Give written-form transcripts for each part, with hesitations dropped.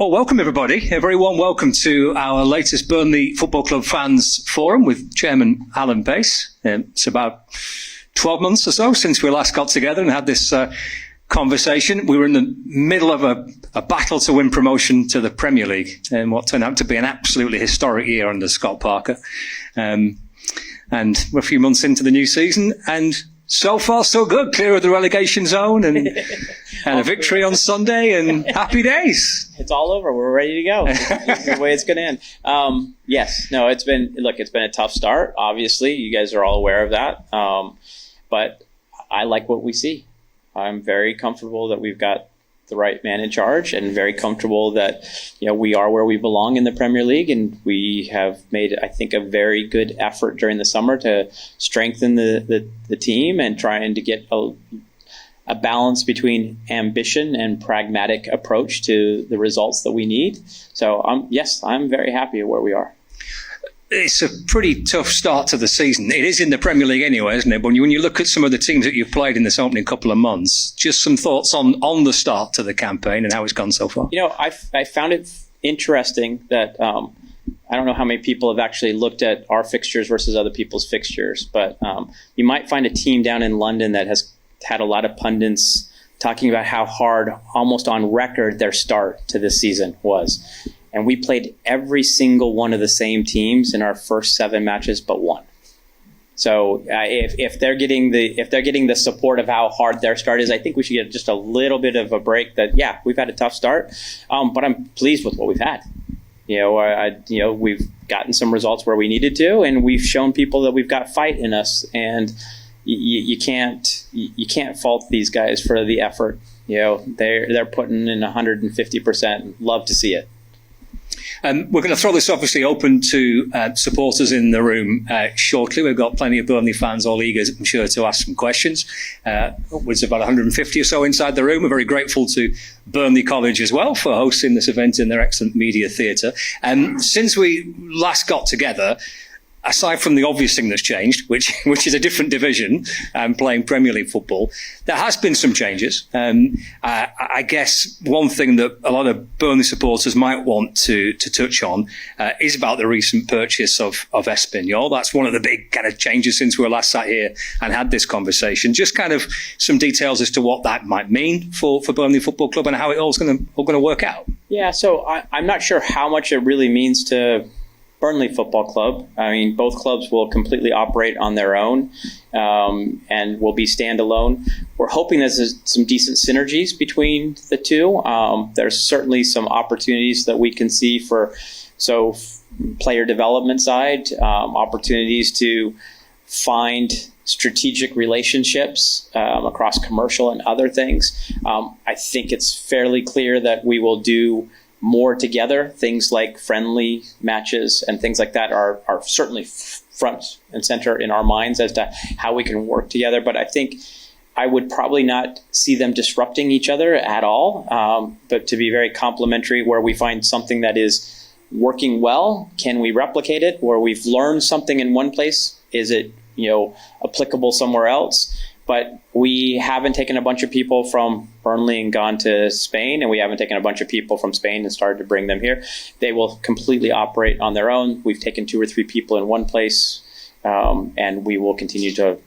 Well, welcome everybody. A very warm welcome to our latest Burnley Football Club Fans Forum with Chairman Alan Pace. It's about 12 months or so since we last got together and had this conversation. We were in the middle of a battle to win promotion to the Premier League in what turned out to be an absolutely historic year under Scott Parker. And we're a few months into the new season, and so far so good, clear of the relegation zone and a victory on Sunday and happy days. It's all over. We're ready to go. It's the way it's going to end. It's been a tough start. Obviously, you guys are all aware of that. But I like what we see. I'm very comfortable that we've got the right man in charge, and very comfortable that we are where we belong in the Premier League, and we have made, I think, a very good effort during the summer to strengthen the team and trying to get a balance between ambition and pragmatic approach to the results that we need. So I'm very happy where we are. It's a pretty tough start to the season. It is in the Premier League anyway, isn't it? But when you look at some of the teams that you've played in this opening couple of months, just some thoughts on the start to the campaign and how it's gone so far. I found it interesting that I don't know how many people have actually looked at our fixtures versus other people's fixtures, but you might find a team down in London that has had a lot of pundits talking about how hard, almost on record, their start to this season was. And we played every single one of the same teams in our first 7 matches but one. So if they're getting the support of how hard their start is, I think we should get just a little bit of a break. That we've had a tough start, but I'm pleased with what we've had. We've gotten some results where we needed to, and we've shown people that we've got fight in us. And you can't fault these guys for the effort. They're putting in 150%. Love to see it. We're going to throw this obviously open to supporters in the room shortly. We've got plenty of Burnley fans all eager, I'm sure, to ask some questions. There's about 150 or so inside the room. We're very grateful to Burnley College as well for hosting this event in their excellent media theatre. Since we last got together, aside from the obvious thing that's changed, which is a different division and playing Premier League football, there has been some changes. I guess one thing that a lot of Burnley supporters might want to touch on is about the recent purchase of Espanyol. That's one of the big kind of changes since we were last sat here and had this conversation. Just kind of some details as to what that might mean for Burnley Football Club and how it all's going to work out. Yeah, so I'm not sure how much it really means to Burnley Football Club. I mean, both clubs will completely operate on their own and will be standalone. We're hoping there's some decent synergies between the two. There's certainly some opportunities that we can see for player development side, opportunities to find strategic relationships across commercial and other things. I think it's fairly clear that we will do more together. Things like friendly matches and things like that are certainly front and center in our minds as to how we can work together. But I think I would probably not see them disrupting each other at all, but to be very complementary. Where we find something that is working well, can we replicate it? Where we've learned something in one place, is it applicable somewhere else? But we haven't taken a bunch of people from Burnley and gone to Spain, and we haven't taken a bunch of people from Spain and started to bring them here. They will completely operate on their own. We've taken 2 or 3 people in one place, and we will continue to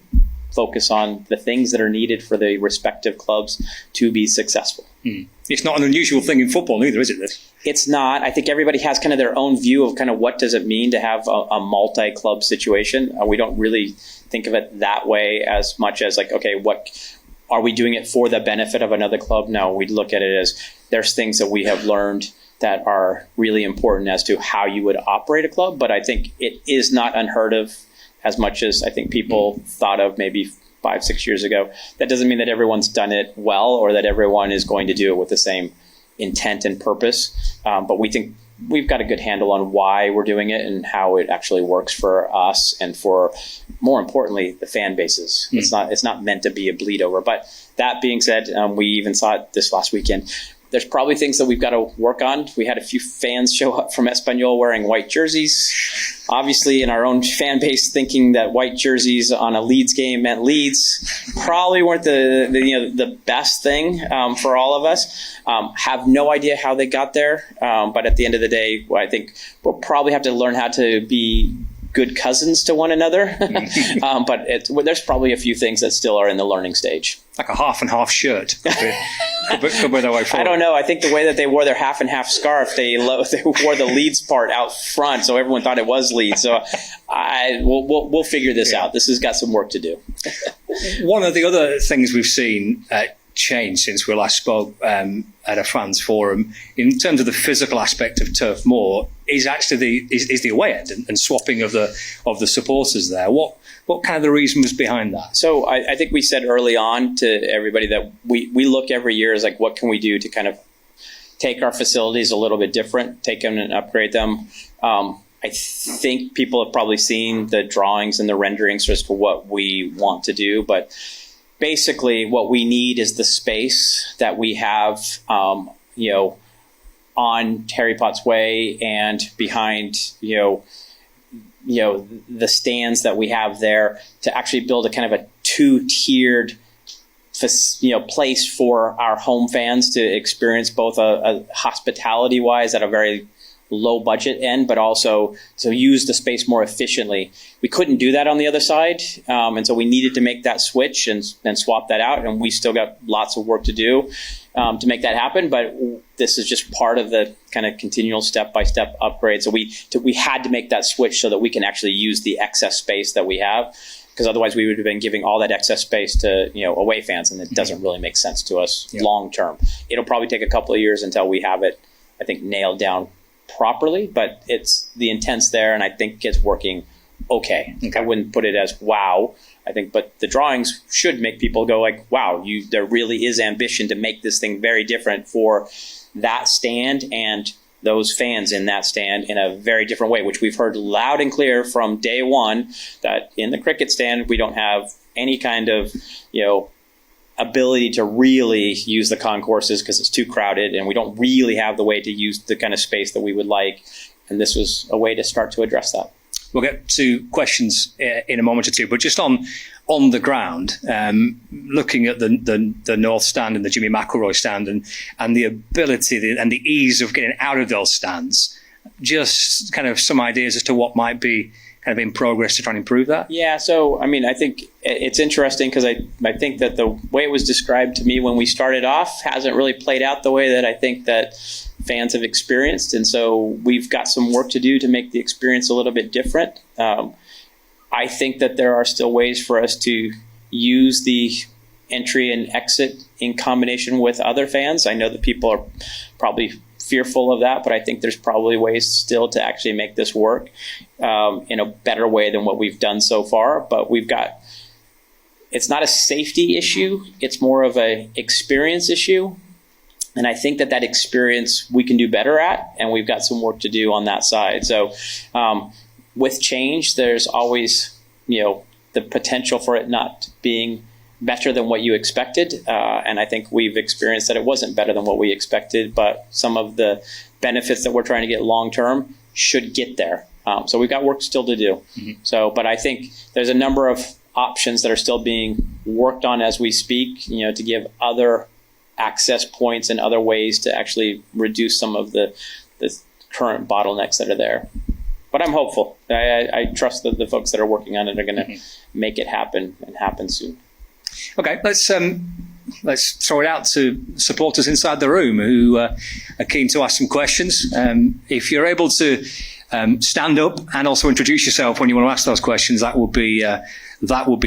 focus on the things that are needed for the respective clubs to be successful. It's not an unusual thing in football either, is it, this? It's not. I think everybody has kind of their own view of kind of what does it mean to have a multi-club situation. We don't really think of it that way as much as like, okay, what are we doing it for the benefit of another club? No, we look at it as there's things that we have learned that are really important as to how you would operate a club. But I think it is not unheard of as much as I think people thought of maybe 5-6 years ago. That doesn't mean that everyone's done it well or that everyone is going to do it with the same intent and purpose. But we think we've got a good handle on why we're doing it and how it actually works for us and for, more importantly, the fan bases. It's not meant to be a bleed over. But that being said, we even saw it this last weekend. There's probably things that we've got to work on. We had a few fans show up from Espanyol wearing white jerseys. Obviously, in our own fan base, thinking that white jerseys on a Leeds game meant Leeds probably weren't the best thing for all of us. Have no idea how they got there, but at the end of the day, I think we'll probably have to learn how to be good cousins to one another. But there's probably a few things that still are in the learning stage. Like a half and half shirt. Could be the way forward. I don't know. I think the way that they wore their half and half scarf, they wore the Leeds part out front, so everyone thought it was Leeds. So we'll figure this out. This has got some work to do. One of the other things we've seen change since we last spoke at a fans forum, in terms of the physical aspect of Turf Moor, is actually the away end and swapping of the supporters there. What kind of the reason was behind that? So I think we said early on to everybody that we look every year as like, what can we do to kind of take our facilities a little bit different, take them and upgrade them. I think people have probably seen the drawings and the renderings as to what we want to do, but basically what we need is the space that we have, on Harry Potts Way and behind, the stands that we have there, to actually build a kind of a two-tiered place for our home fans to experience both a hospitality-wise at a very low budget end, but also to use the space more efficiently. We couldn't do that on the other side, and so we needed to make that switch and swap that out, and we still got lots of work to do to make that happen, but this is just part of the kind of continual step-by-step upgrade. So we had to make that switch so that we can actually use the excess space that we have, because otherwise we would have been giving all that excess space to away fans, and it doesn't really make sense to us long term. It'll probably take a couple of years until we have it, I think, nailed down properly, but it's the intent's there, and I think it's working okay. I wouldn't put it as wow, I think, but the drawings should make people go like, wow, there really is ambition to make this thing very different for that stand and those fans in that stand in a very different way, which we've heard loud and clear from day one, that in the cricket stand we don't have any kind of ability to really use the concourses because it's too crowded, and we don't really have the way to use the kind of space that we would like. And this was a way to start to address that. We'll get to questions in a moment or two, but just on the ground, looking at the North Stand and the Jimmy McElroy stand and the ability and the ease of getting out of those stands, just kind of some ideas as to what might be kind of in progress to try and improve that? Yeah, so, I think it's interesting because I think that the way it was described to me when we started off hasn't really played out the way that I think that fans have experienced. And so we've got some work to do to make the experience a little bit different. I think that there are still ways for us to use the entry and exit in combination with other fans. I know that people are probably fearful of that, but I think there's probably ways still to actually make this work in a better way than what we've done so far. But it's not a safety issue, it's more of an experience issue. And I think that experience we can do better at, and we've got some work to do on that side. So with change, there's always, the potential for it not being better than what you expected. And I think we've experienced that it wasn't better than what we expected, but some of the benefits that we're trying to get long-term should get there. So we've got work still to do. Mm-hmm. But I think there's a number of options that are still being worked on as we speak, to give other access points and other ways to actually reduce some of the current bottlenecks that are there. But I'm hopeful. I trust that the folks that are working on it are going to make it happen and happen soon. Okay, let's throw it out to supporters inside the room who are keen to ask some questions. If you're able to stand up and also introduce yourself when you want to ask those questions, that would be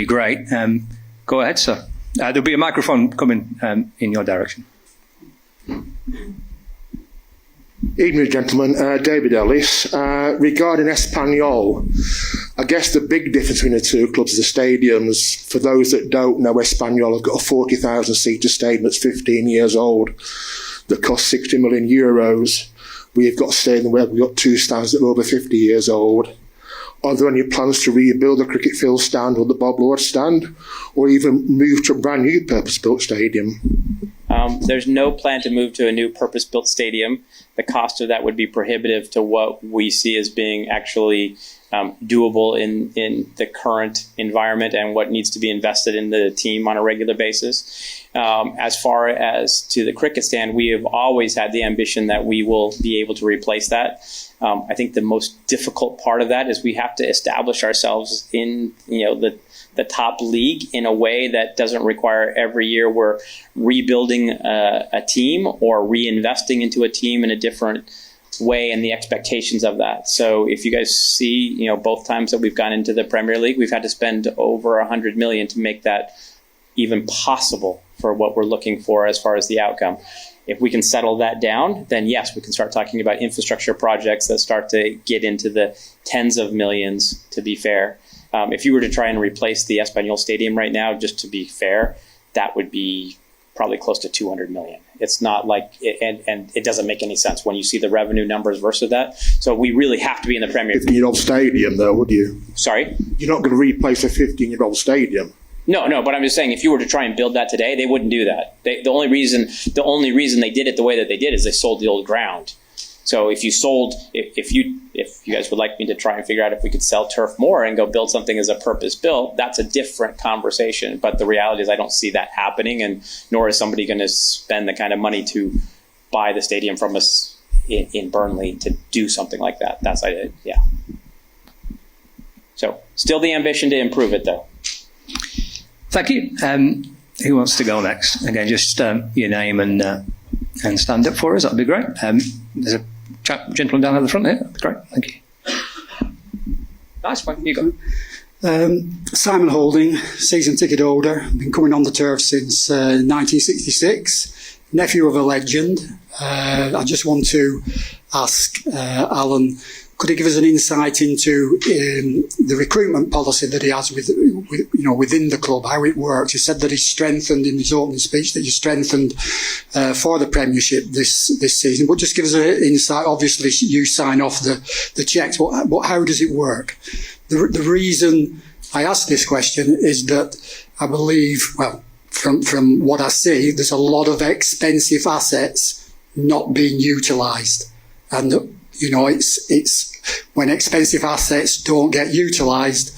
great. Go ahead, sir. There'll be a microphone coming in your direction. Evening, gentlemen. David Ellis. Regarding Espanyol, I guess the big difference between the two clubs is the stadiums. For those that don't know, Espanyol have got a 40,000-seater stadium that's 15 years old that costs 60 million euros. We've got a stadium where we've got two stands that are over 50 years old. Are there any plans to rebuild the cricket field stand or the Bob Lord stand, or even move to a brand new purpose-built stadium? There's no plan to move to a new purpose-built stadium. The cost of that would be prohibitive to what we see as being actually doable in the current environment and what needs to be invested in the team on a regular basis. As far as to the cricket stand, we have always had the ambition that we will be able to replace that. I think the most difficult part of that is we have to establish ourselves in the top league in a way that doesn't require every year we're rebuilding a team or reinvesting into a team in a different way and the expectations of that. So if you guys see, both times that we've gone into the Premier League, we've had to spend over 100 million to make that even possible for what we're looking for as far as the outcome. If we can settle that down, then yes, we can start talking about infrastructure projects that start to get into the tens of millions, to be fair. If you were to try and replace the Espanyol Stadium right now, just to be fair, that would be probably close to 200 million. It's not like, and it doesn't make any sense when you see the revenue numbers versus that. So we really have to be in the Premier. 15-year-old stadium, though, would you? Sorry? You're not going to replace a 15-year-old stadium. No, but I'm just saying, if you were to try and build that today, they wouldn't do that. The only reason they did it the way that they did is they sold the old ground. So if you guys would like me to try and figure out if we could sell turf more and go build something as a purpose built, that's a different conversation. But the reality is I don't see that happening, and nor is somebody going to spend the kind of money to buy the stadium from us in Burnley to do something like that. That's yeah. So still the ambition to improve it, though. Thank you. Who wants to go next? Again, just your name and stand up for us. That'd be great. There's a gentleman down at the front here. That'd be great. Thank you. Nice one. You go. Simon Holding, season ticket holder. Been coming on the turf since 1966. Nephew of a legend. I just want to ask Alan, could he give us an insight into the recruitment policy that he has within the club, how it works? He said that he strengthened in his opening speech that he strengthened for the Premiership this season. But just give us an insight. Obviously, you sign off the checks. But how does it work? The reason I ask this question is that I believe, well, from what I see, there's a lot of expensive assets not being utilised, and it's when expensive assets don't get utilised,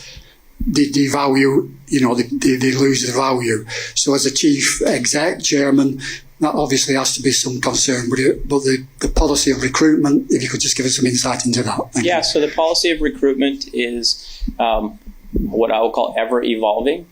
they devalue, they lose the value. So as a chief exec, chairman, that obviously has to be some concern. But the policy of recruitment, if you could just give us some insight into that. Thank you. So the policy of recruitment is what I will call ever evolving.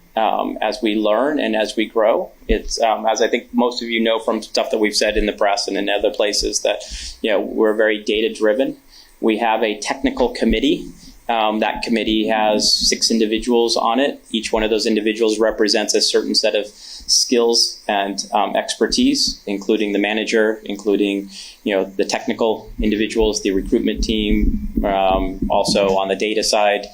As we learn and as we grow, it's as I think most of you know from stuff that we've said in the press and in other places that we're very data driven. We have a technical committee. That committee has 6 individuals on it. Each one of those individuals represents a certain set of skills and expertise, including the manager, including the technical individuals, the recruitment team, also on the data side.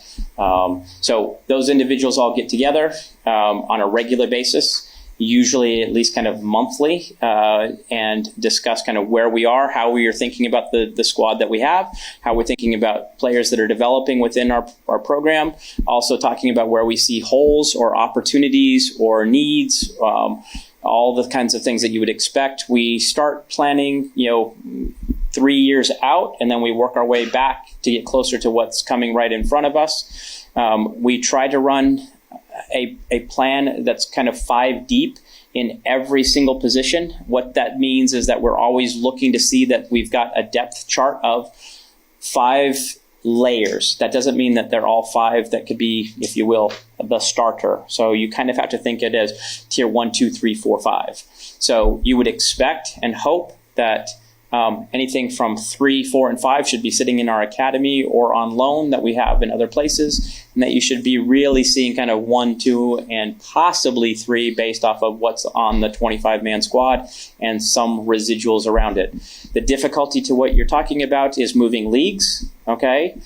So those individuals all get together on a regular basis, usually at least kind of monthly, and discuss kind of where we are, how we are thinking about the squad that we have, how we're thinking about players that are developing within our program, also talking about where we see holes or opportunities or needs, all the kinds of things that you would expect. We start planning, 3 years out, and then we work our way back to get closer to what's coming right in front of us. We try to run a plan that's kind of 5 deep in every single position. What that means is that we're always looking to see that we've got a depth chart of 5 layers. That doesn't mean that they're all 5 that could be, if you will, the starter. So you kind of have to think it as tier 1, 2, 3, 4, 5. So you would expect and hope that anything from 3, 4, and 5 should be sitting in our academy or on loan that we have in other places, and that you should be really seeing kind of 1, 2, and possibly 3 based off of what's on the 25-man squad and some residuals around it. The difficulty to what you're talking about is moving leagues. Okay,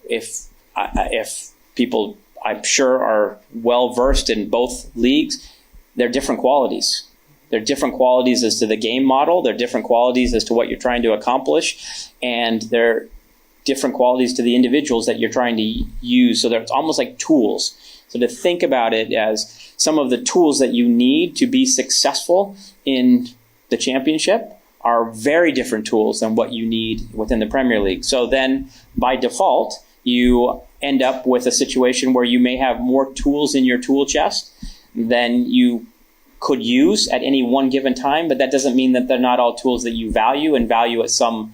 if people, I'm sure, are well versed in both leagues, they're different qualities. They're different qualities as to the game model. They're different qualities as to what you're trying to accomplish. And they're different qualities to the individuals that you're trying to use. So it's almost like tools. So to think about it as some of the tools that you need to be successful in the championship are very different tools than what you need within the Premier League. So then by default, you end up with a situation where you may have more tools in your tool chest than you could use at any one given time, but that doesn't mean that they're not all tools that you value and value at some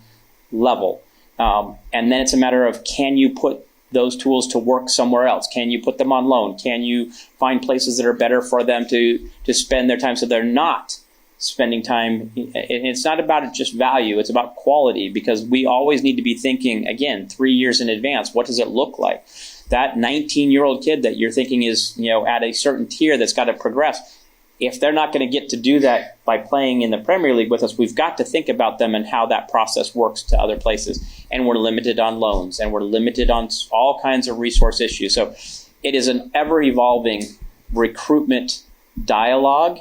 level. And then it's a matter of, can you put those tools to work somewhere else? Can you put them on loan? Can you find places that are better for them to spend their time so they're not spending time? And it's not about just value, it's about quality, because we always need to be thinking, again, 3 years in advance. What does it look like? That 19-year-old kid that you're thinking is, at a certain tier that's got to progress, if they're not going to get to do that by playing in the Premier League with us, we've got to think about them and how that process works to other places. And we're limited on loans, and we're limited on all kinds of resource issues. So it is an ever-evolving recruitment dialogue.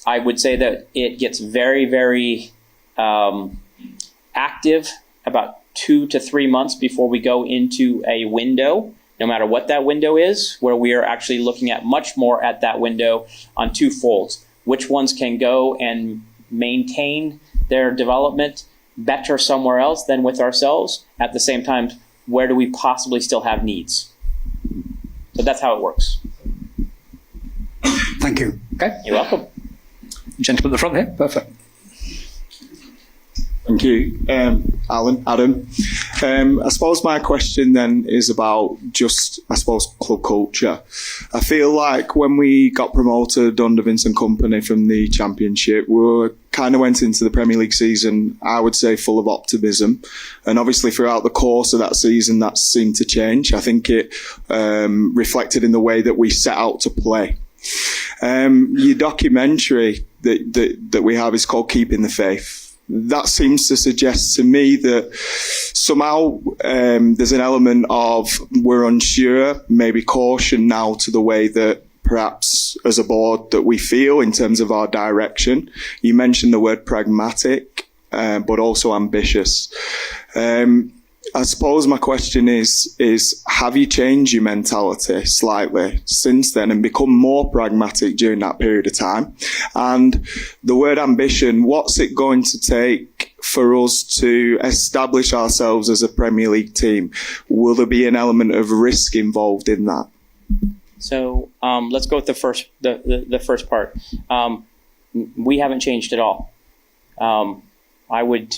I would say that it gets very, very active about 2 to 3 months before we go into a window, no matter what that window is, where we are actually looking at much more at that window on two folds. Which ones can go and maintain their development better somewhere else than with ourselves? At the same time, where do we possibly still have needs? So that's how it works. Thank you. Okay. You're welcome. Gentleman at the front here. Perfect. Thank you, Alan, Adam. I suppose my question then is about just, club culture. I feel like when we got promoted under Vincent Kompany from the Championship, we kind of went into the Premier League season, I would say, full of optimism. And obviously throughout the course of that season, that seemed to change. I think it reflected in the way that we set out to play. Your documentary that we have is called Keeping the Faith. That seems to suggest to me that somehow there's an element of we're unsure, maybe caution now to the way that perhaps as a board that we feel in terms of our direction. You mentioned the word pragmatic, but also ambitious. I suppose my question is have you changed your mentality slightly since then and become more pragmatic during that period of time? And the word ambition, what's it going to take for us to establish ourselves as a Premier League team? Will there be an element of risk involved in that? So let's go with the first part. We haven't changed at all. I would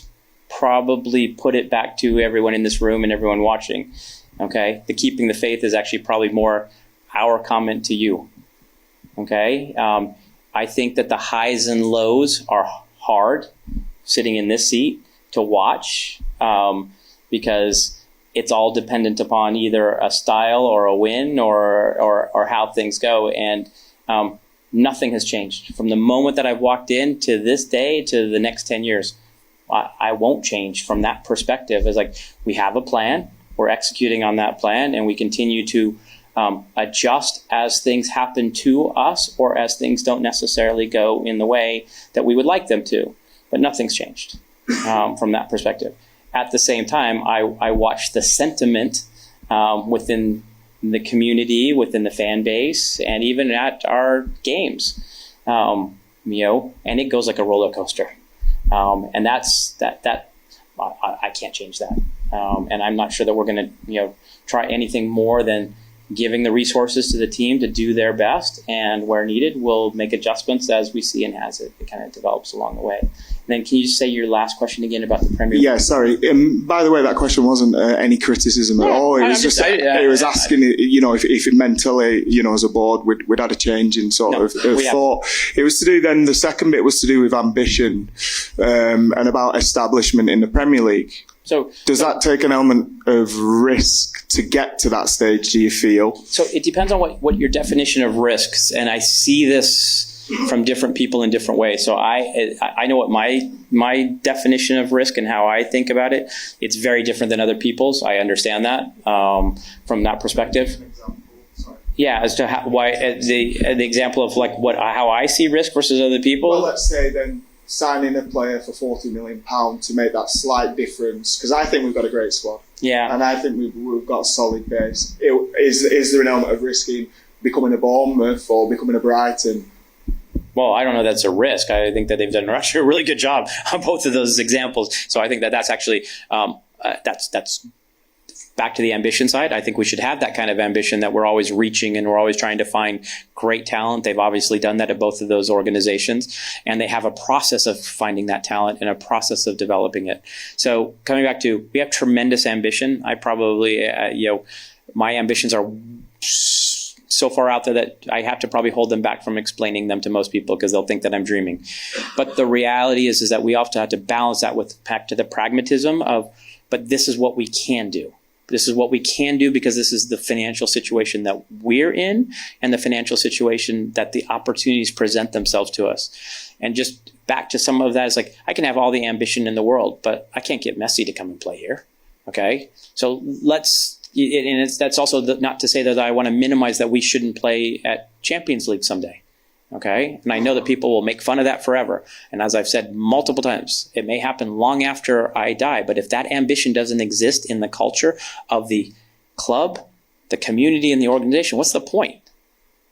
probably put it back to everyone in this room and everyone watching. Okay, the keeping the faith is actually probably more our comment to you. Okay, I think that the highs and lows are hard sitting in this seat to watch because it's all dependent upon either a style or a win or how things go. And nothing has changed from the moment that I've walked in to this day to the next 10 years. I won't change from that perspective. It's like we have a plan, we're executing on that plan, and we continue to adjust as things happen to us or as things don't necessarily go in the way that we would like them to. But nothing's changed from that perspective. At the same time, I watch the sentiment within the community, within the fan base, and even at our games, and it goes like a roller coaster. And that's that. I can't change that, and I'm not sure that we're going to try anything more than giving the resources to the team to do their best, and where needed, we'll make adjustments as we see and as it kind of develops along the way. And then can you just say your last question again about the Premier League? Yeah, sorry. By the way, that question wasn't any criticism at all. It was just it was asking, if mentally, as a board, we'd had a change in sort of thought. It was to do then. The second bit was to do with ambition and about establishment in the Premier League. So does that take an element of risk to get to that stage, do you feel? So it depends on what your definition of risks, and I see this from different people in different ways. So I know what my definition of risk and how I think about it. It's very different than other people's. I understand that from that perspective. Yeah, as to why the example of how I see risk versus other people. Well, let's say then signing a player for £40 million to make that slight difference, because I think we've got a great squad. Yeah, and I think we've got a solid base. Is there an element of risking becoming a Bournemouth or becoming a Brighton? Well, I don't know that's a risk. I think that they've done a really good job on both of those examples. So I think that that's actually that's back to the ambition side. I think we should have that kind of ambition, that we're always reaching and we're always trying to find great talent. They've obviously done that at both of those organizations, and they have a process of finding that talent and a process of developing it. So coming back to, we have tremendous ambition. I probably, my ambitions are so far out there that I have to probably hold them back from explaining them to most people, because they'll think that I'm dreaming. But the reality is that we often have to balance that with back to the pragmatism of, but this is what we can do. This is what we can do because this is the financial situation that we're in and the financial situation that the opportunities present themselves to us. And just back to some of that is like, I can have all the ambition in the world, but I can't get Messi to come and play here. Okay. So that's also not to say that I want to minimize that we shouldn't play at Champions League someday. Okay. And I know that people will make fun of that forever. And as I've said multiple times, it may happen long after I die. But if that ambition doesn't exist in the culture of the club, the community, and the organization, what's the point?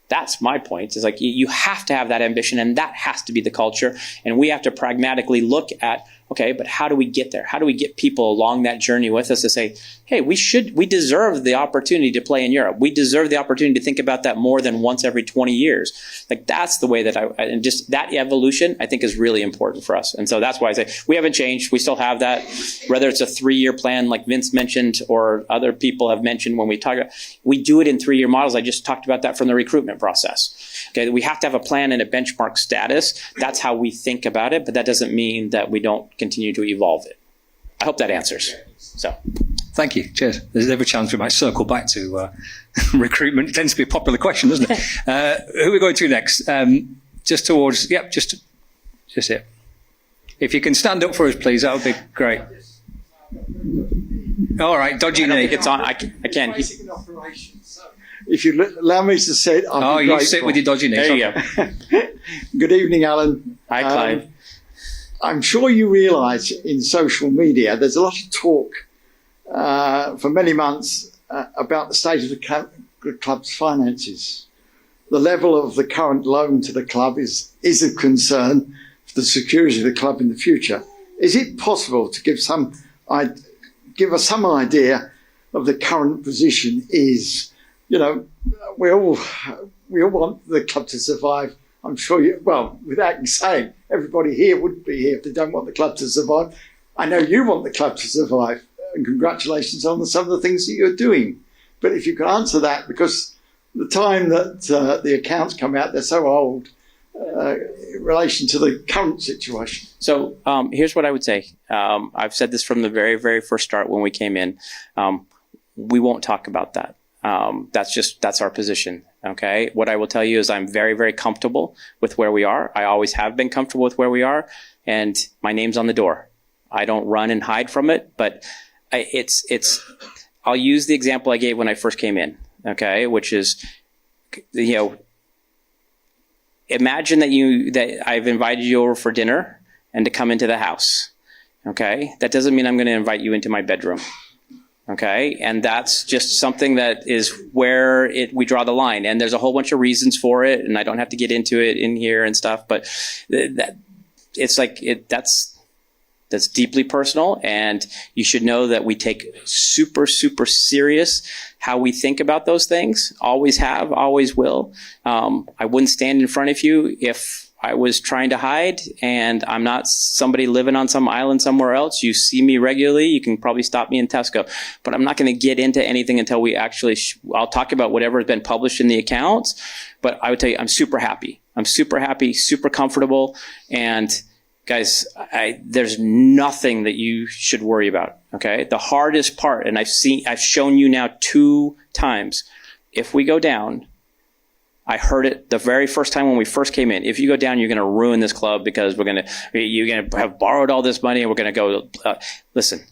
That's my point. It's like you have to have that ambition, and that has to be the culture. And we have to pragmatically look at, okay, but how do we get there? How do we get people along that journey with us to say, hey, we deserve the opportunity to play in Europe. We deserve the opportunity to think about that more than once every 20 years. Like, that's the way that and just that evolution, I think, is really important for us. And so that's why I say we haven't changed. We still have that, whether it's a 3-year plan like Vince mentioned or other people have mentioned when we talk about, we do it in 3-year models. I just talked about that from the recruitment process. Okay, we have to have a plan and a benchmark status. That's how we think about it, but that doesn't mean that we don't continue to evolve it. I hope that answers. So, thank you. Cheers. There's every chance we might circle back to recruitment. It tends to be a popular question, doesn't it? Who are we going to next? Just towards, just here. If you can stand up for us, please, that would be great. All right, dodgy knee. I don't think it's on. I can. If you allow me to sit, I'll be you grateful. sit with your dodgy knee. There you go. Good evening, Alan. Hi, Clive. I'm sure you realise in social media there's a lot of talk for many months about the state of the club's finances. The level of the current loan to the club is of concern for the security of the club in the future. Is it possible to give us some idea of the current position? We all want the club to survive. I'm sure without saying, everybody here wouldn't be here if they don't want the club to survive. I know you want the club to survive, and congratulations on some of the things that you're doing. But if you could answer that, because the time that the accounts come out, they're so old in relation to the current situation. So here's what I would say. I've said this from the very, very first start when we came in. We won't talk about that. That's our position. Okay. What I will tell you is I'm very, very comfortable with where we are. I always have been comfortable with where we are, and my name's on the door. I don't run and hide from it, but I'll use the example I gave when I first came in. Okay. Which is, imagine that I've invited you over for dinner and to come into the house. Okay. That doesn't mean I'm going to invite you into my bedroom. Okay, and that's just something that is where we draw the line, and there's a whole bunch of reasons for it, and I don't have to get into it in here and stuff. But that's deeply personal, and you should know that we take super, super serious how we think about those things. Always have, always will. I wouldn't stand in front of you if I was trying to hide, and I'm not somebody living on some island somewhere else. You see me regularly. You can probably stop me in Tesco, but I'm not going to get into anything until we actually, I'll talk about whatever has been published in the accounts, but I would tell you, I'm super happy. I'm super happy, super comfortable. And guys, there's nothing that you should worry about. Okay. The hardest part, and I've shown you now 2 times, if we go down, I heard it the very first time when we first came in. If you go down, you're going to ruin this club because you're going to have borrowed all this money and we're going to go. Listen,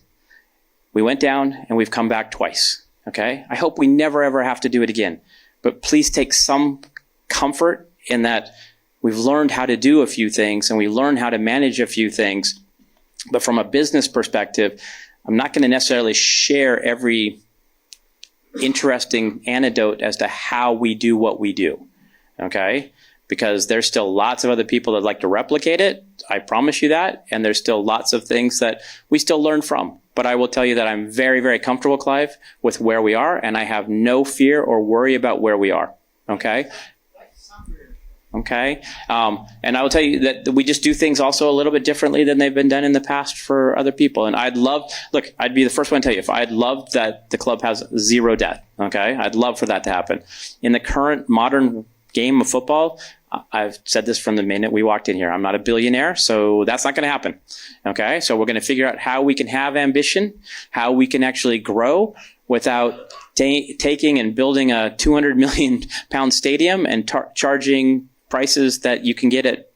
we went down and we've come back twice. Okay. I hope we never, ever have to do it again, but please take some comfort in that we've learned how to do a few things and we learned how to manage a few things. But from a business perspective, I'm not going to necessarily share every interesting anecdote as to how we do what we do. Okay? Because there's still lots of other people that like to replicate it. I promise you that. And there's still lots of things that we still learn from. But I will tell you that I'm very, very comfortable, Clive, with where we are. And I have no fear or worry about where we are. Okay? Okay. And I will tell you that we just do things also a little bit differently than they've been done in the past for other people. And I'd be the first one to tell you, I'd love that the club has zero debt. Okay. I'd love for that to happen. In the current modern game of football, I've said this from the minute we walked in here. I'm not a billionaire, so that's not going to happen. Okay. So we're going to figure out how we can have ambition, how we can actually grow without taking and building a 200 million pound stadium and charging prices that you can get at,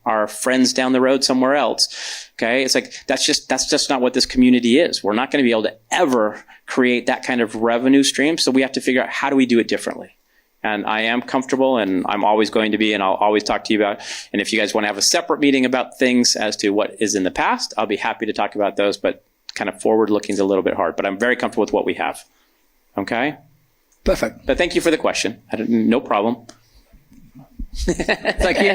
our friends down the road somewhere else. Okay. It's like, that's just not what this community is. We're not going to be able to ever create that kind of revenue stream. So we have to figure out, how do we do it differently? And I am comfortable, and I'm always going to be, and I'll always talk to you about. And if you guys want to have a separate meeting about things as to what is in the past, I'll be happy to talk about those, but kind of forward looking is a little bit hard, but I'm very comfortable with what we have. Okay. Perfect. But thank you for the question. No problem. Thank you.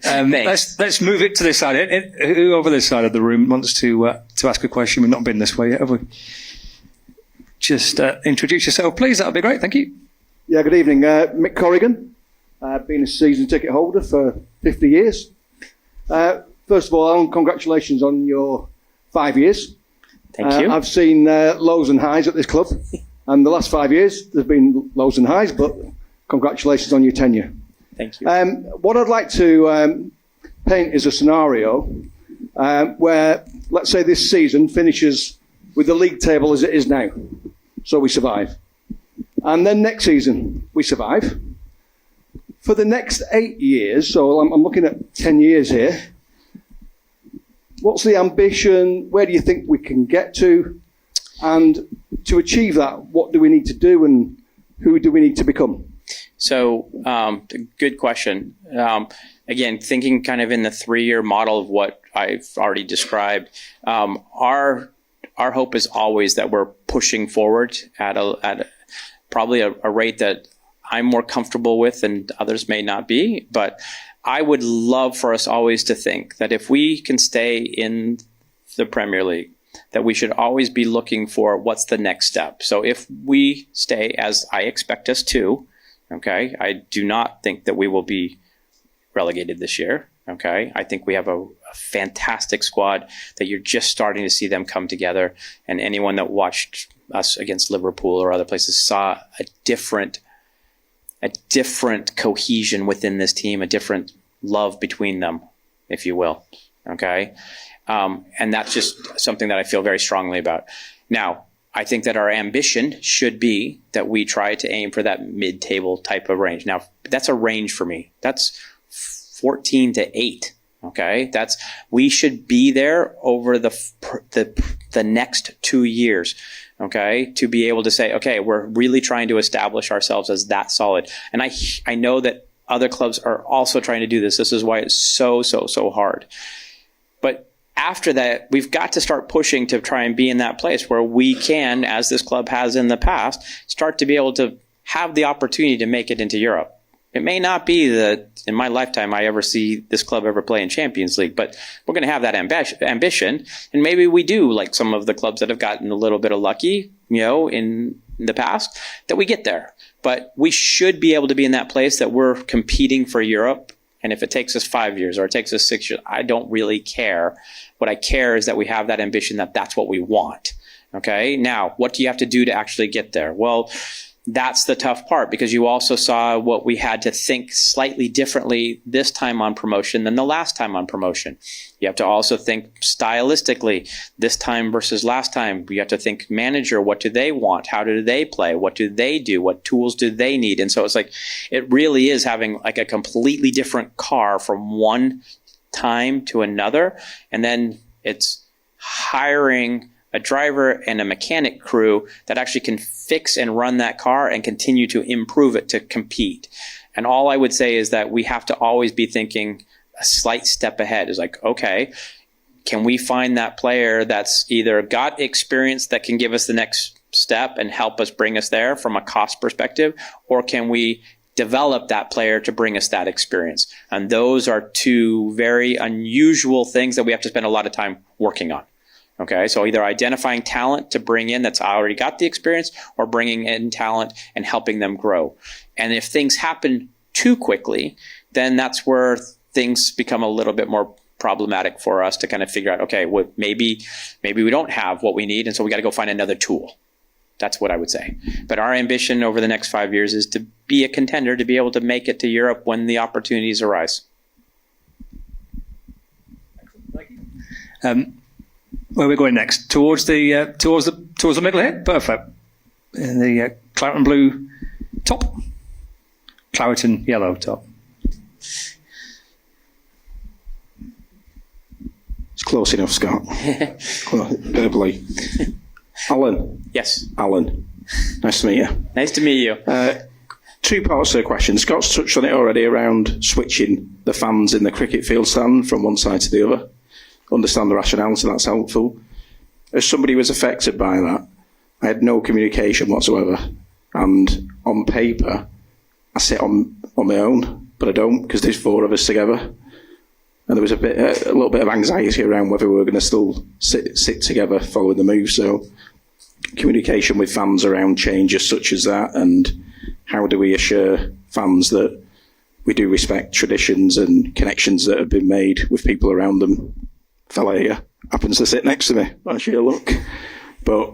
Let's move it to this side. Who over this side of the room wants to ask a question? We've not been this way yet, have we? Just introduce yourself, please. That would be great. Thank you. Yeah, good evening. Mick Corrigan. I've been a season ticket holder for 50 years. First of all, Alan, congratulations on your 5 years. Thank you. I've seen lows and highs at this club, and the last 5 years there's been lows and highs, but congratulations on your tenure. Thank you. What I'd like to paint is a scenario where, let's say, this season finishes with the league table as it is now, so we survive. And then next season, we survive. For the next 8 years, so I'm looking at 10 years here, what's the ambition? Where do you think we can get to? And to achieve that, what do we need to do, and who do we need to become? So, good question. Again, thinking kind of in the 3-year model of what I've already described, our hope is always that we're pushing forward at probably a rate that I'm more comfortable with and others may not be. But I would love for us always to think that if we can stay in the Premier League, that we should always be looking for what's the next step. So if we stay as I expect us to, okay, I do not think that we will be relegated this year. Okay, I think we have a fantastic squad that you're just starting to see them come together. And anyone that watched us against Liverpool or other places saw a different cohesion within this team, a different love between them, if you will. Okay, and that's just something that I feel very strongly about. Now, I think that our ambition should be that we try to aim for that mid-table type of range. Now, that's a range for me. That's 14 to 8. Okay, we should be there over the next 2 years. Okay, to be able to say, okay, we're really trying to establish ourselves as that solid. And I know that other clubs are also trying to do this. This is why it's so hard. But after that, we've got to start pushing to try and be in that place where we can, as this club has in the past, start to be able to have the opportunity to make it into Europe. It may not be that in my lifetime I ever see this club ever play in Champions League, but we're going to have that ambition. And maybe we do, like some of the clubs that have gotten a little bit of lucky, in the past, that we get there. But we should be able to be in that place that we're competing for Europe. And if it takes us 5 years or it takes us 6 years, I don't really care. What I care is that we have that ambition, that's what we want. Okay. Now, what do you have to do to actually get there? Well, that's the tough part, because you also saw what we had to think slightly differently this time on promotion than the last time on promotion. You have to also think stylistically this time versus last time. You have to think manager, what do they want? How do they play? What do they do? What tools do they need? And so it's like, it really is having like a completely different car from one time to another. And then it's hiring a driver and a mechanic crew that actually can fix and run that car and continue to improve it to compete. And all I would say is that we have to always be thinking a slight step ahead. Is like, okay, can we find that player that's either got experience that can give us the next step and help us bring us there from a cost perspective, or can we develop that player to bring us that experience? And those are two very unusual things that we have to spend a lot of time working on. Okay, so either identifying talent to bring in that's already got the experience, or bringing in talent and helping them grow. And if things happen too quickly, then that's where things become a little bit more problematic for us to kind of figure out, okay, well, maybe we don't have what we need, and so we got to go find another tool. That's what I would say. But our ambition over the next 5 years is to be a contender, to be able to make it to Europe when the opportunities arise. Where are we going next? Towards the middle here? Perfect. In the claret and blue top. Claret and yellow top. It's close enough, Scott. Verbally. Alan. Yes. Alan. Nice to meet you. Nice to meet you. Two parts to the question. Scott's touched on it already around switching the fans in the cricket field stand from one side to the other. Understand the rationale, so that's helpful. As somebody who was affected by that, I had no communication whatsoever. And on paper, I sit on my own, but I don't, because there's four of us together. And there was a little bit of anxiety around whether we were going to still sit together following the move. So communication with fans around changes such as that, and how do we assure fans that we do respect traditions and connections that have been made with people around them. Fella here happens to sit next to me. That's your look. But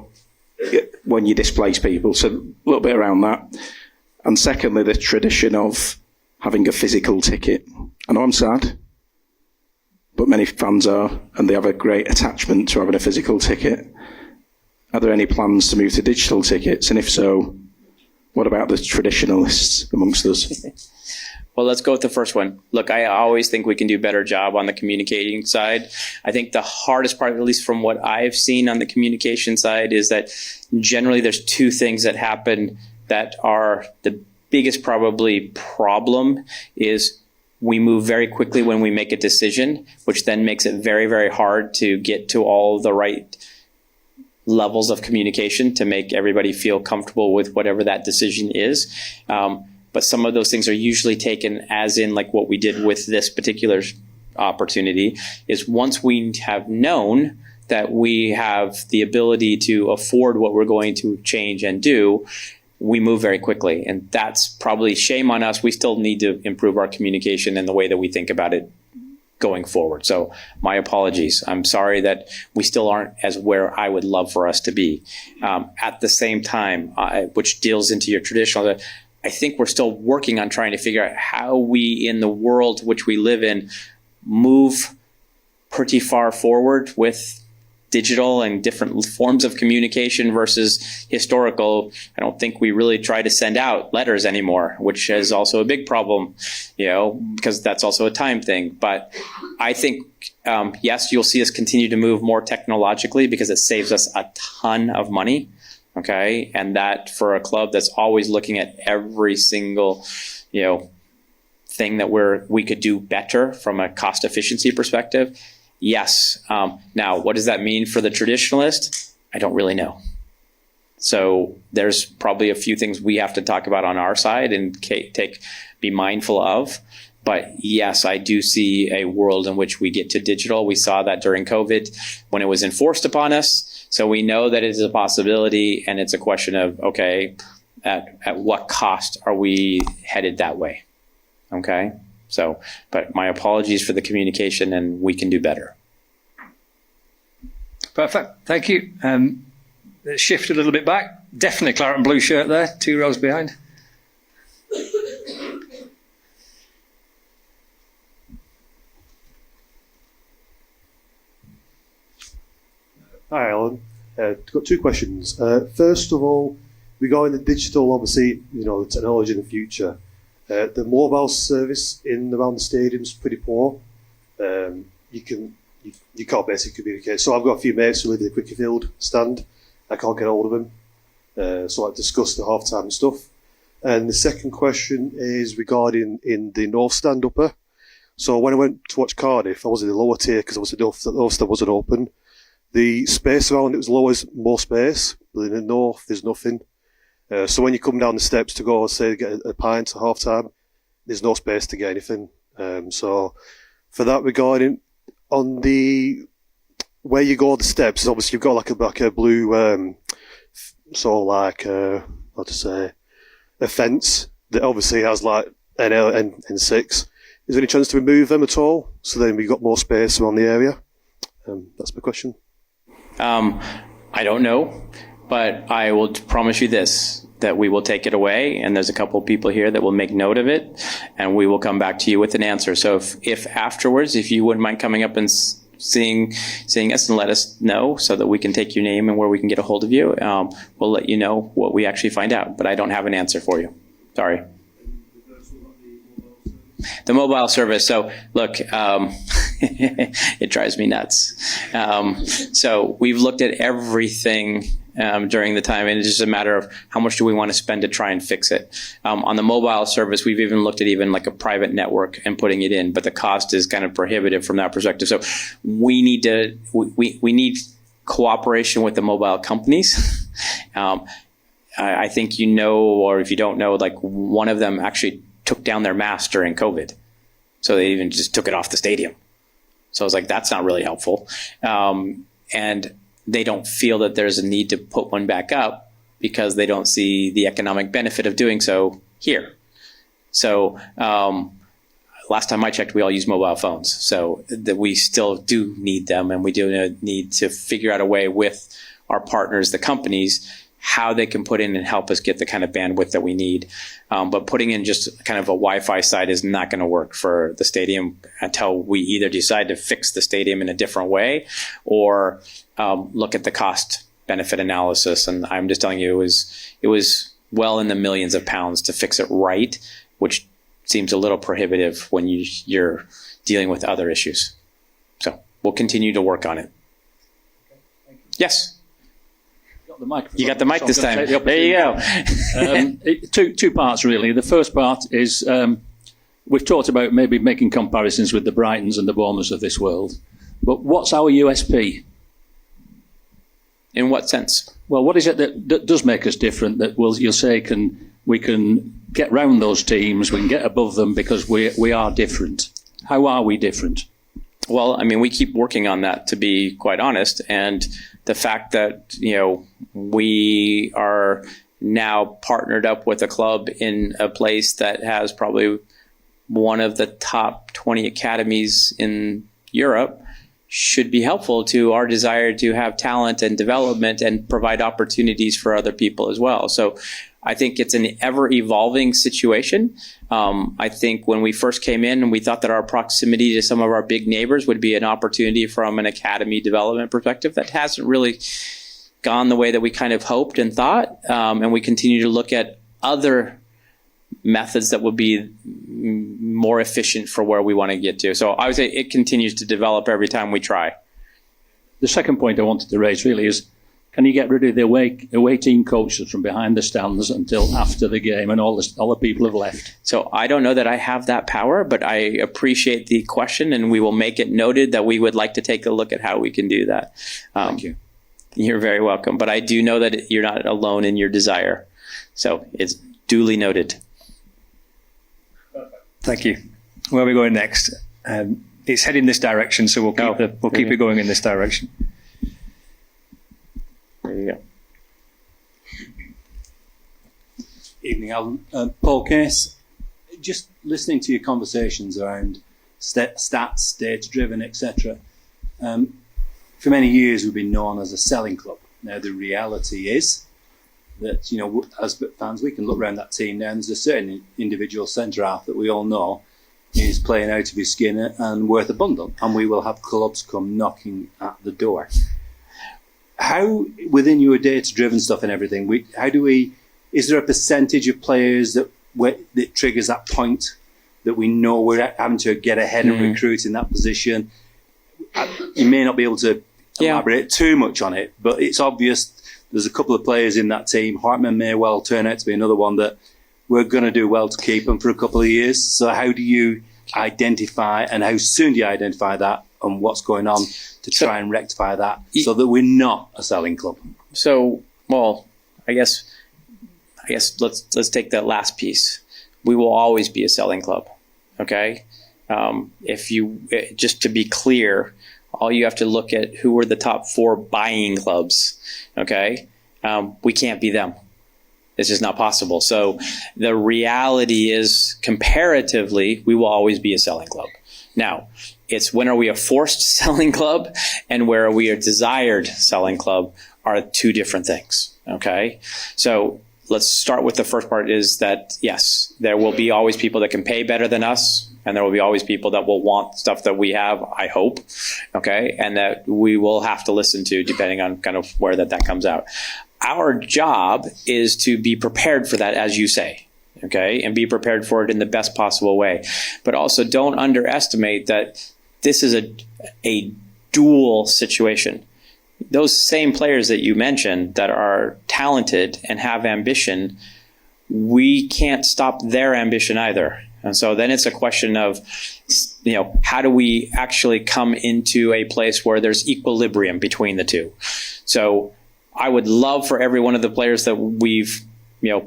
when you displace people, so a little bit around that. And secondly, the tradition of having a physical ticket. I know I'm sad, but many fans are, and they have a great attachment to having a physical ticket. Are there any plans to move to digital tickets? And if so, what about the traditionalists amongst us? Well, let's go with the first one. Look, I always think we can do a better job on the communicating side. I think the hardest part, at least from what I've seen on the communication side, is that generally there's two things that happen that are the biggest probably problem is we move very quickly when we make a decision, which then makes it very, very hard to get to all the right levels of communication to make everybody feel comfortable with whatever that decision is. But some of those things are usually taken as in like what we did with this particular opportunity is once we have known that we have the ability to afford what we're going to change and do, we move very quickly. And that's probably shame on us. We still need to improve our communication and the way that we think about it going forward. So my apologies. I'm sorry that we still aren't as where I would love for us to be. At the same time, which deals into your traditional, I think we're still working on trying to figure out how we, in the world which we live in, move pretty far forward with digital and different forms of communication versus historical. I don't think we really try to send out letters anymore, which is also a big problem, because that's also a time thing. But I think, yes, you'll see us continue to move more technologically because it saves us a ton of money. Okay, and that for a club that's always looking at every single, thing that we could do better from a cost efficiency perspective. Yes. Now, what does that mean for the traditionalist? I don't really know. So there's probably a few things we have to talk about on our side and be mindful of. But yes, I do see a world in which we get to digital. We saw that during COVID when it was enforced upon us. So we know that it is a possibility, and it's a question of, okay, at what cost are we headed that way? Okay? So, but my apologies for the communication, and we can do better. Perfect. Thank you. Let's shift a little bit back. Definitely claret and blue shirt there, 2 rows behind. Hi, Alan. I've got two questions. First of all, regarding the digital, obviously, the technology in the future, the mobile service in around the stadium is pretty poor. You can't basically communicate. So I've got a few mates who live in the Cricketfield stand. I can't get hold of them. So I discuss the half-time stuff. And the second question is regarding in the North Stand upper. So when I went to watch Cardiff, I was in the lower tier because obviously the North Stand wasn't open. the space around it was always more space, but in the north there's nothing. So when you come down the steps to go, say, get a pint at half time, there's no space to get anything. So for that regarding, on the where you go the steps, obviously you've got like a blue, how to say, a fence that obviously has like NL and N6. Is there any chance to remove them at all? So then we've got more space around the area. That's my question. I don't know, but I will promise you this, that we will take it away, and there's a couple of people here that will make note of it, and we will come back to you with an answer. So if afterwards, if you wouldn't mind coming up and seeing us and let us know so that we can take your name and where we can get a hold of you, we'll let you know what we actually find out, but I don't have an answer for you. Sorry. The mobile service. So look, it drives me nuts. So we've looked at everything during the time, and it's just a matter of how much do we want to spend to try and fix it. On the mobile service, we've even looked at even like a private network and putting it in, but the cost is kind of prohibitive from that perspective. So we need we need cooperation with the mobile companies. I think or if you don't know, like one of them actually took down their mast during COVID. So they even just took it off the stadium. So I was like, that's not really helpful. And they don't feel that there's a need to put one back up because they don't see the economic benefit of doing so here. So last time I checked, we all use mobile phones. So that we still do need them, and we do need to figure out a way with our partners, the companies, how they can put in and help us get the kind of bandwidth that we need. But putting in just kind of a Wi-Fi site is not going to work for the stadium until we either decide to fix the stadium in a different way or look at the cost benefit analysis. And I'm just telling you, it was well in the millions of pounds to fix it right, which seems a little prohibitive when you're dealing with other issues. So we'll continue to work on it. Yes. You got the mic this time. There you go. Two parts, really. The first part is we've talked about maybe making comparisons with the Brightons and the Bournemouths of this world. But what's our USP? In what sense? Well, what is it that does make us different that you'll say we can get round those teams, we can get above them because we are different? How are we different? Well, I mean, we keep working on that, to be quite honest. And the fact that, we are now partnered up with a club in a place that has probably one of the top 20 academies in Europe should be helpful to our desire to have talent and development and provide opportunities for other people as well. So I think it's an ever-evolving situation. I think when we first came in, we thought that our proximity to some of our big neighbors would be an opportunity from an academy development perspective. That hasn't really gone the way that we kind of hoped and thought. And we continue to look at other methods that would be more efficient for where we want to get to. So I would say it continues to develop every time we try. The second point I wanted to raise really is, can you get rid of the away team coaches from behind the stands until after the game and all the people have left? So I don't know that I have that power, but I appreciate the question, and we will make it noted that we would like to take a look at how we can do that. Thank you. You're very welcome. But I do know that you're not alone in your desire. So it's duly noted. Thank you. Where are we going next? It's heading this direction, so we'll keep it going in this direction. There you go. Evening, Alan. Paul Case. Just listening to your conversations around stats, data-driven, etc. For many years, we've been known as a selling club. Now, the reality is that, as fans, we can look around that team now, and there's a certain individual centre-half that we all know is playing out of his skin and worth a bundle, and we will have clubs come knocking at the door. How, within your data-driven stuff and everything, is there a percentage of players that triggers that point that we know we're having to get ahead and recruit in that position? You may not be able to elaborate too much on it, but it's obvious there's a couple of players in that team. Hartman may well turn out to be another one that we're going to do well to keep them for a couple of years. So how do you identify, and how soon do you identify that and what's going on to try and rectify that so that we're not a selling club? So, well, I guess let's take that last piece. We will always be a selling club. Okay. If you, just to be clear, all you have to look at who are the top 4 buying clubs. Okay. We can't be them. It's just not possible. So the reality is, comparatively, we will always be a selling club. Now, it's when are we a forced selling club and where are we a desired selling club are 2 different things. Okay. So let's start with the first part, is that, yes, there will be always people that can pay better than us, and there will be always people that will want stuff that we have, I hope, okay, and that we will have to listen to depending on kind of where that comes out. Our job is to be prepared for that, as you say, okay, and be prepared for it in the best possible way. But also don't underestimate that this is a dual situation. Those same players that you mentioned that are talented and have ambition, we can't stop their ambition either. And so then it's a question of, how do we actually come into a place where there's equilibrium between the two? So I would love for every one of the players that we've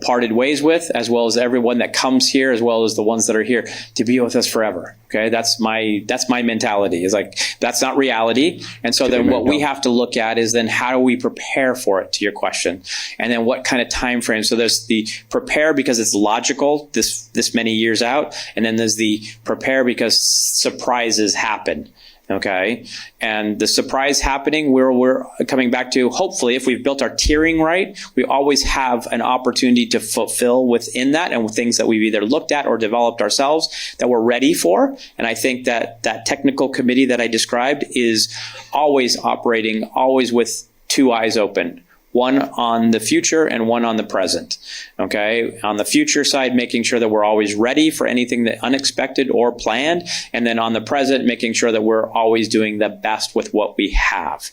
parted ways with, as well as everyone that comes here, as well as the ones that are here, to be with us forever. Okay, that's my mentality. Is like, that's not reality. And so then what we have to look at is then how do we prepare for it, to your question, and then what kind of time frame. So there's the prepare because it's logical this many years out, and then there's the prepare because surprises happen. Okay. And the surprise happening, we're coming back to, hopefully, if we've built our tiering right, we always have an opportunity to fulfill within that, and with things that we've either looked at or developed ourselves that we're ready for. And I think that technical committee that I described is always operating, always with 2 eyes open. One on the future and one on the present. Okay. On the future side, making sure that we're always ready for anything that unexpected or planned. And then on the present, making sure that we're always doing the best with what we have.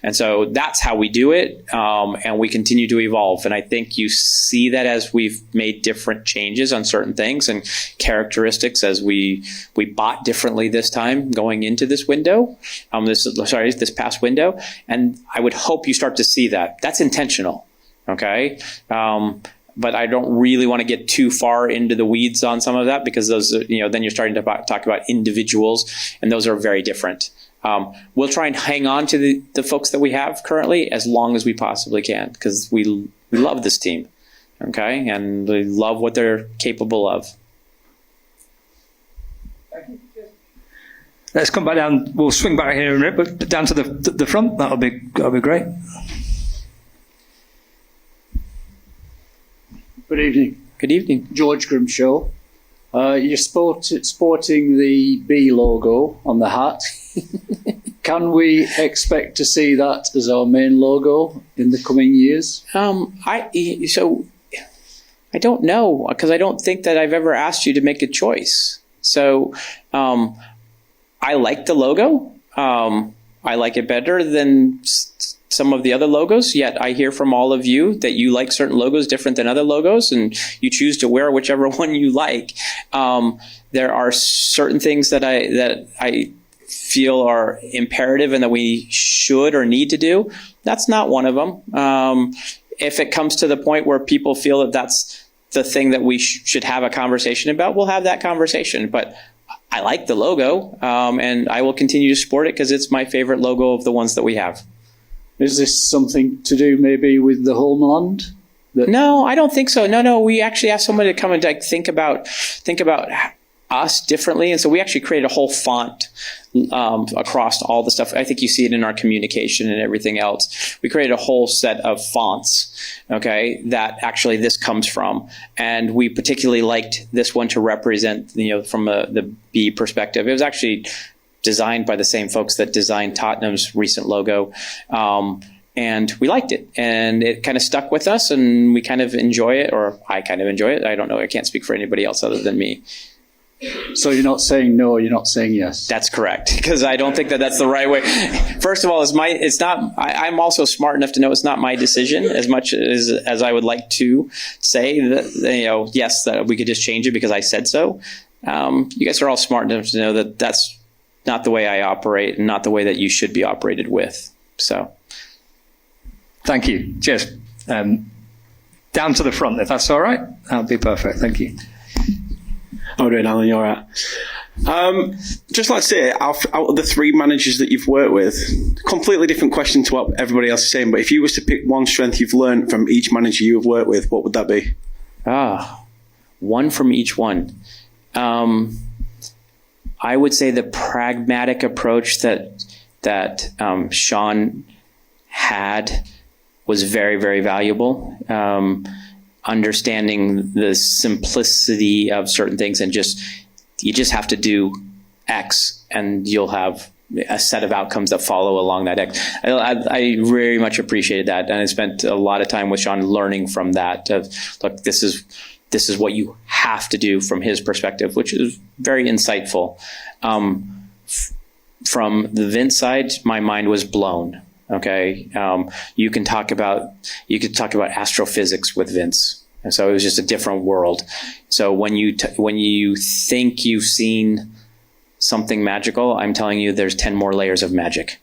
And so that's how we do it. And we continue to evolve. And I think you see that as we've made different changes on certain things and characteristics, as we bought differently this time going into this window, this past window. And I would hope you start to see that. That's intentional, okay? But I don't really want to get too far into the weeds on some of that, because those, then you're starting to talk about individuals, and those are very different. We'll try and hang on to the folks that we have currently as long as we possibly can, because we love this team, okay? And we love what they're capable of. Let's come back down. We'll swing back here in a minute, but down to the front. That'll be great. Good evening. Good evening. George Grimshaw. You're sporting the B logo on the hat. Can we expect to see that as our main logo in the coming years? I don't know, because I don't think that I've ever asked you to make a choice. So I like the logo. I like it better than some of the other logos, yet I hear from all of you that you like certain logos different than other logos, and you choose to wear whichever one you like. There are certain things that I feel are imperative and that we should or need to do. That's not one of them. If it comes to the point where people feel that that's the thing that we should have a conversation about, we'll have that conversation. But I like the logo, and I will continue to support it because it's my favorite logo of the ones that we have. Is this something to do maybe with the homeland? No, I don't think so. No. We actually asked someone to come and think about us differently, and so we actually created a whole font across all the stuff. I think you see it in our communication and everything else. We created a whole set of fonts, okay, that actually this comes from, and we particularly liked this one to represent, from the B perspective. It was actually designed by the same folks that designed Tottenham's recent logo. And we liked it, and it kind of stuck with us, and we kind of enjoy it, or I kind of enjoy it. I don't know. I can't speak for anybody else other than me. So you're not saying no, you're not saying yes. That's correct, because I don't think that that's the right way. First of all, it's not. I'm also smart enough to know it's not my decision, as much as I would like to say that, yes, that we could just change it because I said so. You guys are all smart enough to know that that's not the way I operate and not the way that you should be operated with. So. Thank you. Cheers. Down to the front, if that's all right. That'll be perfect. Thank you. How are you doing, Alan? You all right? Just like to say, out of the three managers that you've worked with, completely different question to what everybody else is saying, but if you was to pick one strength you've learned from each manager you've worked with, what would that be? One from each one. I would say the pragmatic approach that Sean had was very, very valuable. Understanding the simplicity of certain things and you just have to do X and you'll have a set of outcomes that follow along that X. I very much appreciated that. And I spent a lot of time with Sean learning from that. Look, this is what you have to do from his perspective, which is very insightful. From the Vince side, my mind was blown. Okay. You could talk about astrophysics with Vince. And so it was just a different world. So when you think you've seen something magical, I'm telling you, there's 10 more layers of magic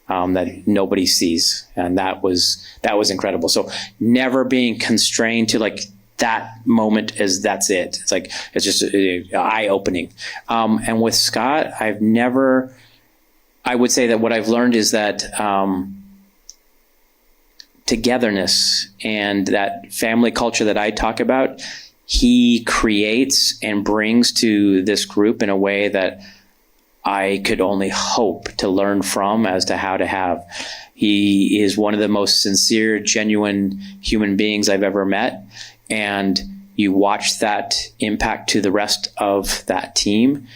that nobody sees, and that was incredible. So never being constrained to like that moment that's it. It's like it's just eye opening. And with Scott, I would say that what I've learned is that togetherness and that family culture that I talk about, he creates and brings to this group in a way that I could only hope to learn from as to how to have. He is one of the most sincere, genuine human beings I've ever met. And you watch that impact to the rest of that team.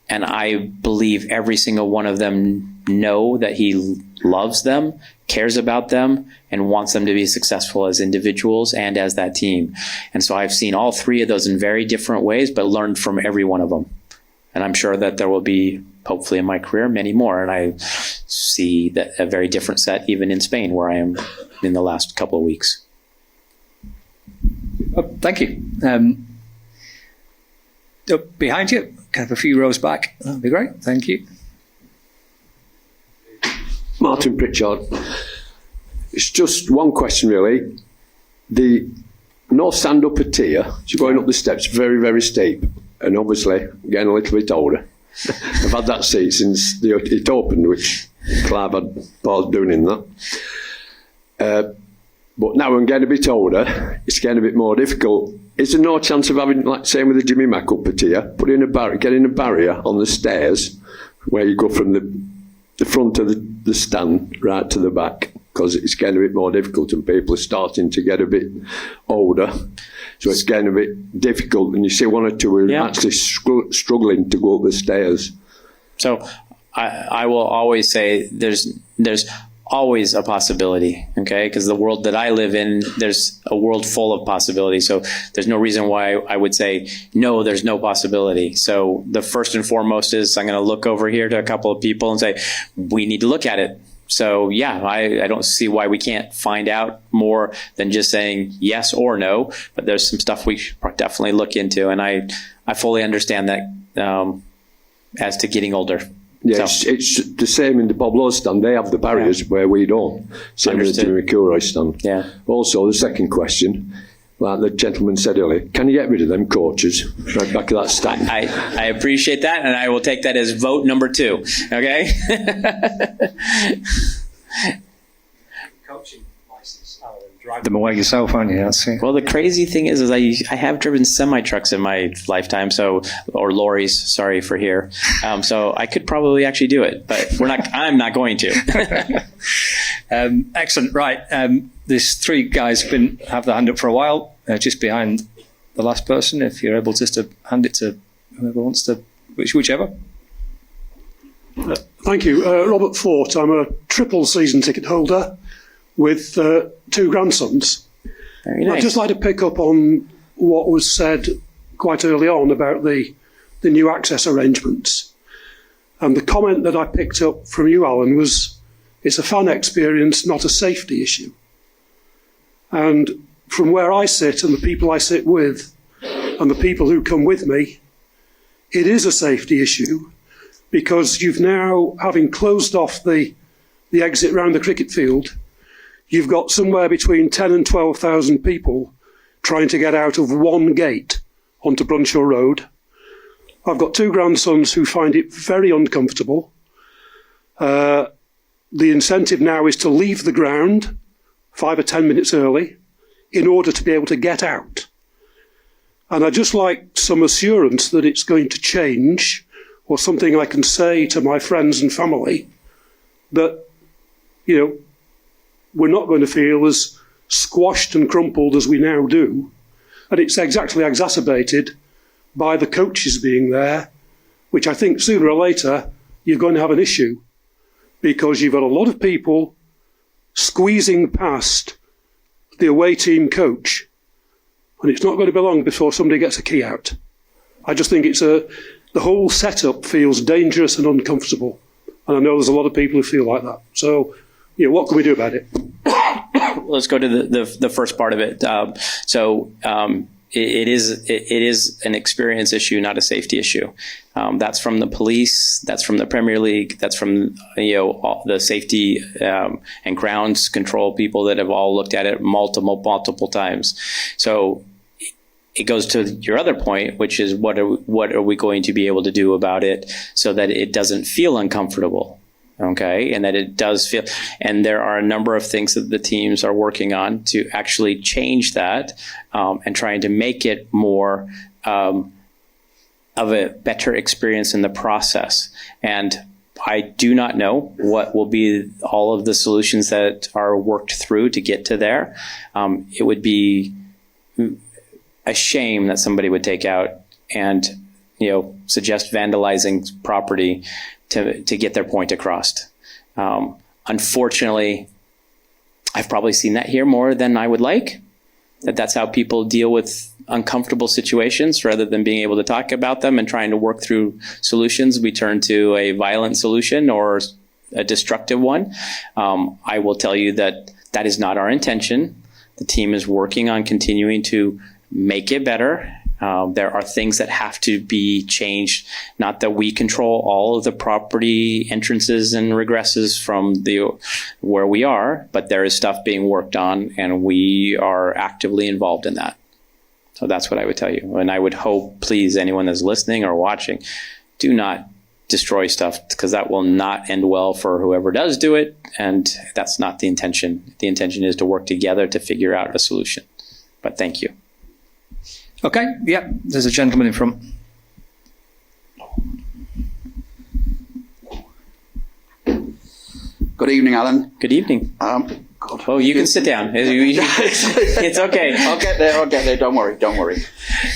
And I believe every single one of them know that he loves them, cares about them, and wants them to be successful as individuals and as that team. And so I've seen all three of those in very different ways, but learned from every one of them. And I'm sure that there will be, hopefully in my career, many more. And I see that a very different set even in Spain, where I am in the last couple of weeks. Thank you. Up behind you, kind of a few rows back. That'd be great. Thank you. Martin Pritchard. It's just one question, really. The no stand up a tier, so going up the steps, very, very steep, and obviously getting a little bit older. I've had that seat since it opened, which Clive had bars doing in that. But now I'm getting a bit older, it's getting a bit more difficult. Is there no chance of having, like same with the Jimmy Mack up at here, getting a barrier on the stairs where you go from the front of the stand right to the back? Because it's getting a bit more difficult and people are starting to get a bit older. So it's getting a bit difficult, and you see one or two who are actually struggling to go up the stairs. So I will always say there's always a possibility, okay? Because the world that I live in, there's a world full of possibilities. So there's no reason why I would say, no, there's no possibility. So the first and foremost is I'm going to look over here to a couple of people and say, we need to look at it. So yeah, I don't see why we can't find out more than just saying yes or no, but there's some stuff we should definitely look into. And I fully understand that as to getting older. Yeah, so. It's the same in the Bob Lowe stand. They have the barriers where we don't. Same as the Jimmy McIlroy stand. Yeah. Also, the second question, like the gentleman said earlier, can you get rid of them coaches right back of that stand? I appreciate that, and I will take that as vote number 2. Okay. Coaching license, drive them away yourself, aren't you? That's it. Well, the crazy thing is I have driven semi trucks in my lifetime, or lorries. Sorry for here. So I could probably actually do it, but I'm not going to. Excellent. Right. There's 3 guys have their hand up for a while, just behind the last person. If you're able just to hand it to whoever wants to, whichever. Thank you. Robert Fort. I'm a triple season ticket holder with 2 grandsons. Very nice. I'd just like to pick up on what was said quite early on about the new access arrangements. And the comment that I picked up from you, Alan, was it's a fan experience, not a safety issue. And from where I sit and the people I sit with and the people who come with me, it is a safety issue because you've now, having closed off the exit round the cricket field, you've got somewhere between 10 and 12,000 people trying to get out of one gate onto Brunshaw Road. I've got two grandsons who find it very uncomfortable. The incentive now is to leave the ground 5 or 10 minutes early in order to be able to get out. And I'd just like some assurance that it's going to change, or something I can say to my friends and family that, we're not going to feel as squashed and crumpled as we now do. And it's exactly exacerbated by the coaches being there, which I think sooner or later you're going to have an issue, because you've got a lot of people squeezing past the away team coach, and it's not going to be long before somebody gets a key out. I just think the whole setup feels dangerous and uncomfortable, and I know there's a lot of people who feel like that. So, what can we do about it? Let's go to the first part of it. It is an experience issue, not a safety issue. That's from the police. That's from the Premier League. That's from all the safety and grounds control people that have all looked at it multiple times. So it goes to your other point, which is what are we going to be able to do about it so that it doesn't feel uncomfortable. Okay, and that it does feel, and there are a number of things that the teams are working on to actually change that, and trying to make it more of a better experience in the process. And I do not know what will be all of the solutions that are worked through to get to there. It would be a shame that somebody would take out and suggest vandalizing property to get their point across. Unfortunately, I've probably seen that here more than I would like. That's how people deal with uncomfortable situations. Rather than being able to talk about them and trying to work through solutions, we turn to a violent solution or a destructive one. I will tell you that is not our intention. The team is working on continuing to make it better. There are things that have to be changed. Not that we control all of the property entrances and regresses from where we are, but there is stuff being worked on, and we are actively involved in that. So that's what I would tell you. And I would hope, please, anyone that's listening or watching, do not destroy stuff, because that will not end well for whoever does do it, and that's not the intention. The intention is to work together to figure out a solution. But thank you. Okay, yeah, there's a gentleman in front. Good evening, Alan. Good evening. God. Oh, you can sit down. It's okay. I'll get there. Don't worry.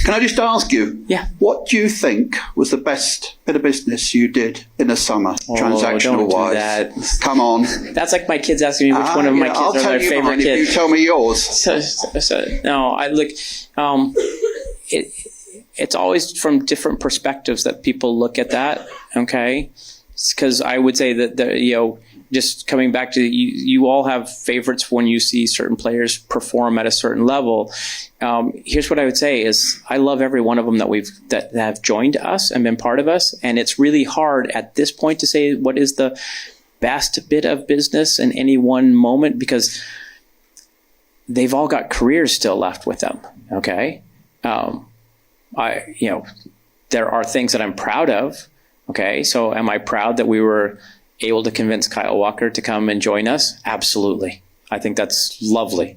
Can I just ask you? Yeah. What do you think was the best bit of business you did in the summer, transactional-wise? Don't do that. Come on. That's like my kids asking me which one of my kids are their favorite kids. You tell me yours. No, I look. It's always from different perspectives that people look at that. Okay, because I would say that just coming back to you all have favorites when you see certain players perform at a certain level. Here's what I would say is I love every one of them that have joined us and been part of us. And it's really hard at this point to say what is the best bit of business in any one moment, because they've all got careers still left with them. Okay. There are things that I'm proud of. Okay. So am I proud that we were able to convince Kyle Walker to come and join us? Absolutely. I think that's lovely.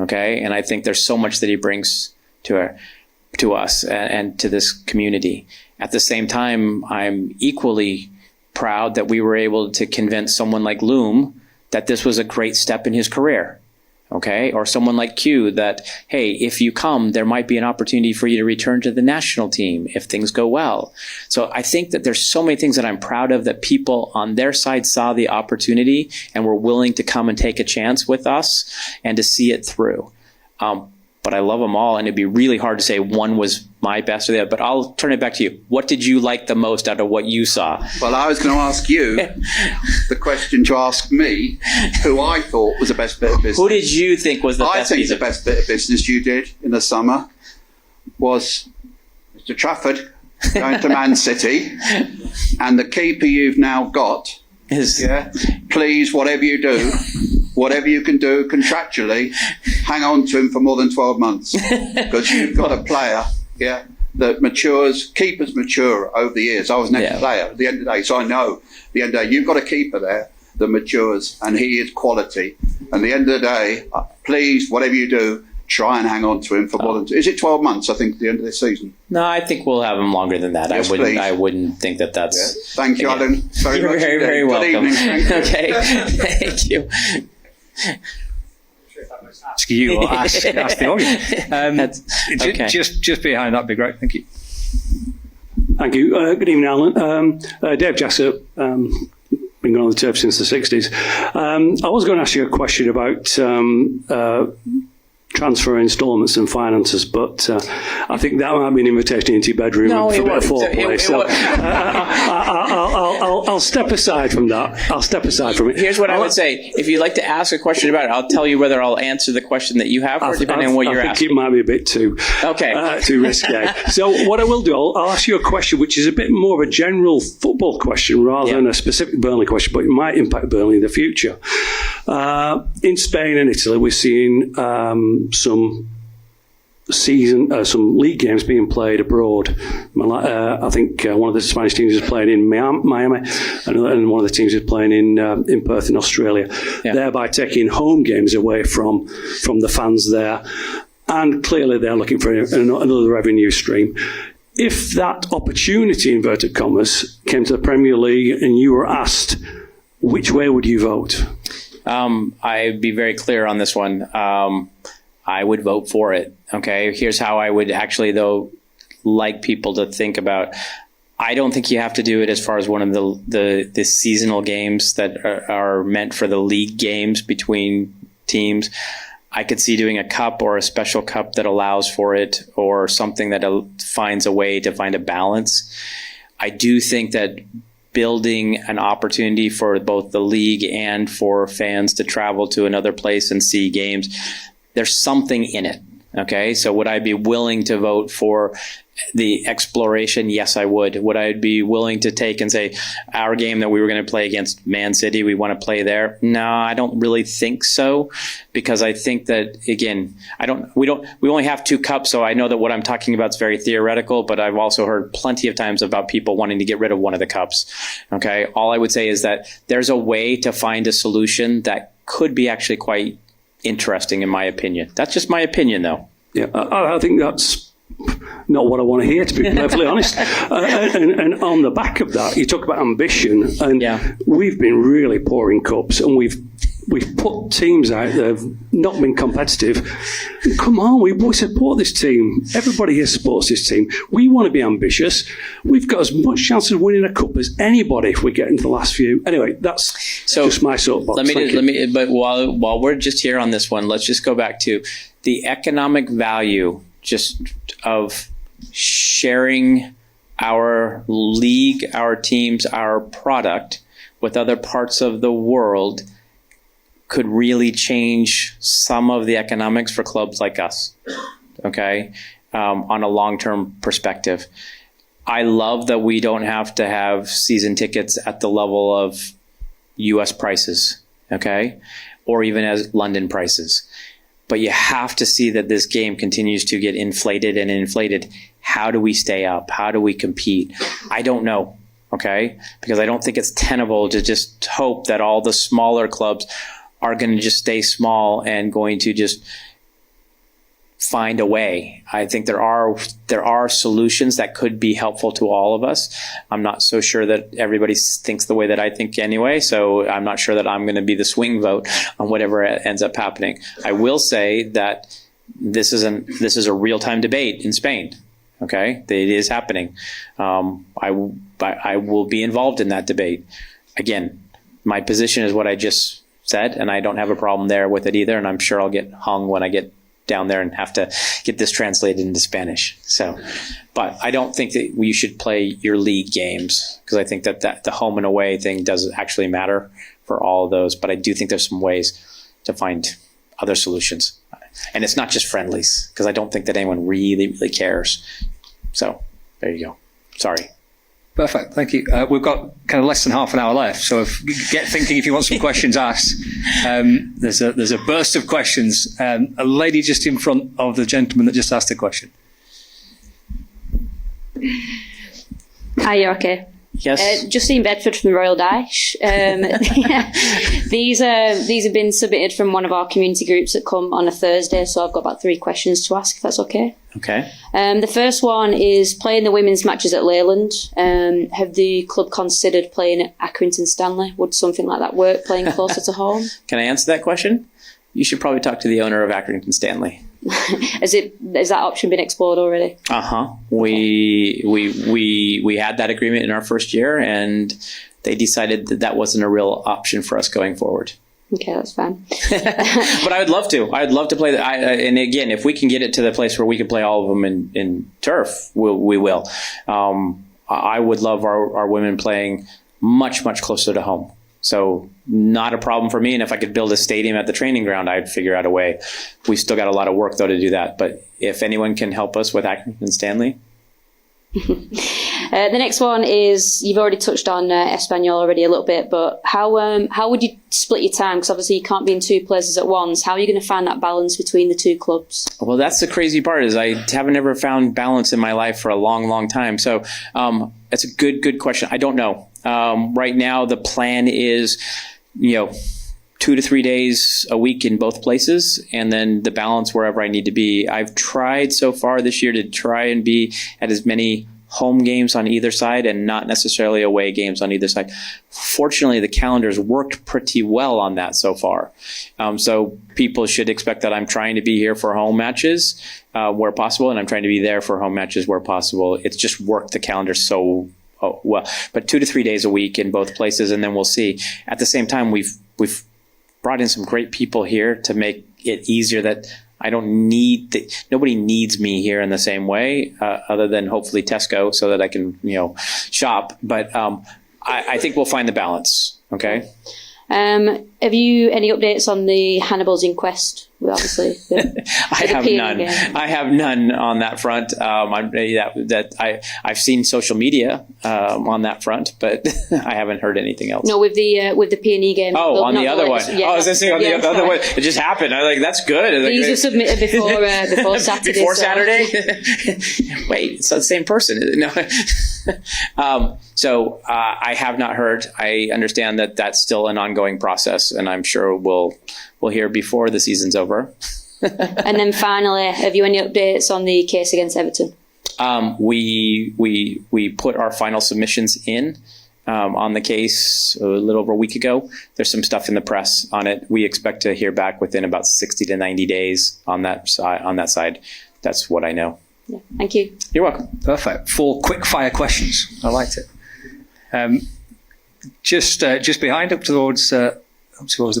Okay. And I think there's so much that he brings to us and to this community. At the same time, I'm equally proud that we were able to convince someone like Loom that this was a great step in his career. Okay. Or someone like Q that, hey, if you come, there might be an opportunity for you to return to the national team if things go well. So I think that there's so many things that I'm proud of that people on their side saw the opportunity and were willing to come and take a chance with us and to see it through. But I love them all, and it'd be really hard to say one was my best or the other. But I'll turn it back to you. What did you like the most out of what you saw? Well, I was going to ask you the question to ask me, who I thought was the best bit of business. Who did you think was the best? I think the best bit of business you did in the summer was Mr. Trafford going to Man City, and the keeper you've now got please, whatever you do, whatever you can do contractually, hang on to him for more than 12 months, because you've got a player, that matures. Keepers mature over the years. I was an ex-player at the end of the day, so I know at the end of the day, you've got a keeper there that matures, and he is quality. And at the end of the day, please, whatever you do, try and hang on to him for more than... Is it 12 months, I think, at the end of this season? No, I think we'll have him longer than that. Yes, I wouldn't think that that's... Yeah. Thank you, Alan. Very You're much very, indeed. very Good welcome. evening. Thank you. Okay, thank you. Ask you or ask the audience. Just behind that'd be great. Thank you. Thank you. Good evening, Alan. Dave Jessup, been going on the turf since the 60s. I was going to ask you a question about transfer instalments and finances, but I think that might be an invitation into your bedroom for a bit of foreplay. I'll step aside from that. I'll step aside from it. Here's what I would say. If you'd like to ask a question about it, I'll tell you whether I'll answer the question that you have, or depending on what you're asking. I think it might be a bit too risque. So what I will do, I'll ask you a question which is a bit more of a general football question rather than a specific Burnley question, but it might impact Burnley in the future. In Spain and Italy, we're seeing some league games being played abroad. I think one of the Spanish teams is playing in Miami, and one of the teams is playing in Perth in Australia, thereby taking home games away from the fans there. And clearly they're looking for another revenue stream. If that opportunity, inverted commas, came to the Premier League and you were asked, which way would you vote? I'd be very clear on this one. I would vote for it. Okay, here's how I would actually, though, like people to think about. I don't think you have to do it as far as one of the seasonal games that are meant for the league games between teams. I could see doing a cup or a special cup that allows for it, or something that finds a way to find a balance. I do think that building an opportunity for both the league and for fans to travel to another place and see games, there's something in it. Okay, so would I be willing to vote for the exploration? Yes, I would. Would I be willing to take and say, our game that we were going to play against Man City, we want to play there? No, I don't really think so, because I think that, again, we only have 2 cups, so I know that what I'm talking about is very theoretical, but I've also heard plenty of times about people wanting to get rid of one of the cups. Okay, all I would say is that there's a way to find a solution that could be actually quite interesting, in my opinion. That's just my opinion, though. Yeah, I think that's not what I want to hear, to be perfectly honest. And on the back of that, you talk about ambition, and we've been really poor in cups, and we've put teams out that have not been competitive. Come on, we support this team. Everybody here supports this team. We want to be ambitious. We've got as much chance of winning a cup as anybody if we get into the last few. Anyway, that's just my soapbox. But while we're just here on this one, let's just go back to the economic value just of sharing our league, our teams, our product with other parts of the world could really change some of the economics for clubs like us, okay, on a long-term perspective. I love that we don't have to have season tickets at the level of U.S. prices, okay, or even as London prices. But you have to see that this game continues to get inflated and inflated. How do we stay up? How do we compete? I don't know, okay? Because I don't think it's tenable to just hope that all the smaller clubs are going to just stay small and going to just find a way. I think there are solutions that could be helpful to all of us. I'm not so sure that everybody thinks the way that I think anyway, so I'm not sure that I'm going to be the swing vote on whatever ends up happening. I will say that this is a real-time debate in Spain. Okay, it is happening. I will be involved in that debate. Again, my position is what I just said, and I don't have a problem there with it either, and I'm sure I'll get hung when I get down there and have to get this translated into Spanish. So, but I don't think that you should play your league games, because I think that the home and away thing does actually matter for all of those. But I do think there's some ways to find other solutions. And it's not just friendlies, because I don't think that anyone really, really cares. So there you go. Sorry. Perfect, thank you. We've got kind of less than half an hour left, so get thinking if you want some questions asked. There's a burst of questions. A lady just in front of the gentleman that just asked a question. Hi, you okay? Yes. Justine Bedford from the Royal Daesh. These have been submitted from one of our community groups that come on a Thursday, so I've got about 3 questions to ask, if that's okay. Okay. The first one is playing the women's matches at Leyland. Have the club considered playing at Accrington Stanley? Would something like that work, playing closer to home? Can I answer that question? You should probably talk to the owner of Accrington Stanley. Has that option been explored already? We had that agreement in our first year, and they decided that wasn't a real option for us going forward. Okay, that's fine. But I would love to. I'd love to play that. And again, if we can get it to the place where we can play all of them in turf, we will. I would love our women playing much, much closer to home. So not a problem for me. And if I could build a stadium at the training ground, I'd figure out a way. We've still got a lot of work, though, to do that. But if anyone can help us with Accrington Stanley. The next one is, you've already touched on Espanol already a little bit, but how would you split your time? Because obviously you can't be in 2 places at once. How are you going to find that balance between the 2 clubs? Well, that's the crazy part, is I haven't ever found balance in my life for a long, long time. So that's a good question. I don't know. Right now, the plan is, 2 to 3 days a week in both places, and then the balance wherever I need to be. I've tried so far this year to try and be at as many home games on either side and not necessarily away games on either side. Fortunately, the calendar's worked pretty well on that so far. So people should expect that I'm trying to be here for home matches where possible, and I'm trying to be there for home matches where possible. It's just worked the calendar so well. But 2 to 3 days a week in both places, and then we'll see. At the same time, we've brought in some great people here to make it easier that I don't nobody needs me here in the same way, other than hopefully Tesco, so that I can, shop. But I think we'll find the balance. Okay. Have you any updates on the Hannibal's inquest? Obviously, I have none. I have none on that front. I've seen social media on that front, but I haven't heard anything else. No, with the P&E game. Oh, on the other one. Yeah, I was listening on the other one. It just happened. I was like, that's good. These were submitted before Saturday. Before Saturday? Wait, it's the same person. No. So I have not heard. I understand that that's still an ongoing process, and I'm sure we'll hear before the season's over. And then finally, have you any updates on the case against Everton? We put our final submissions in on the case a little over a week ago. There's some stuff in the press on it. We expect to hear back within about 60 to 90 days on that side. That's what I know. Yeah, thank you. You're welcome. Perfect. 4 quick fire questions. I liked it. Just behind, up towards the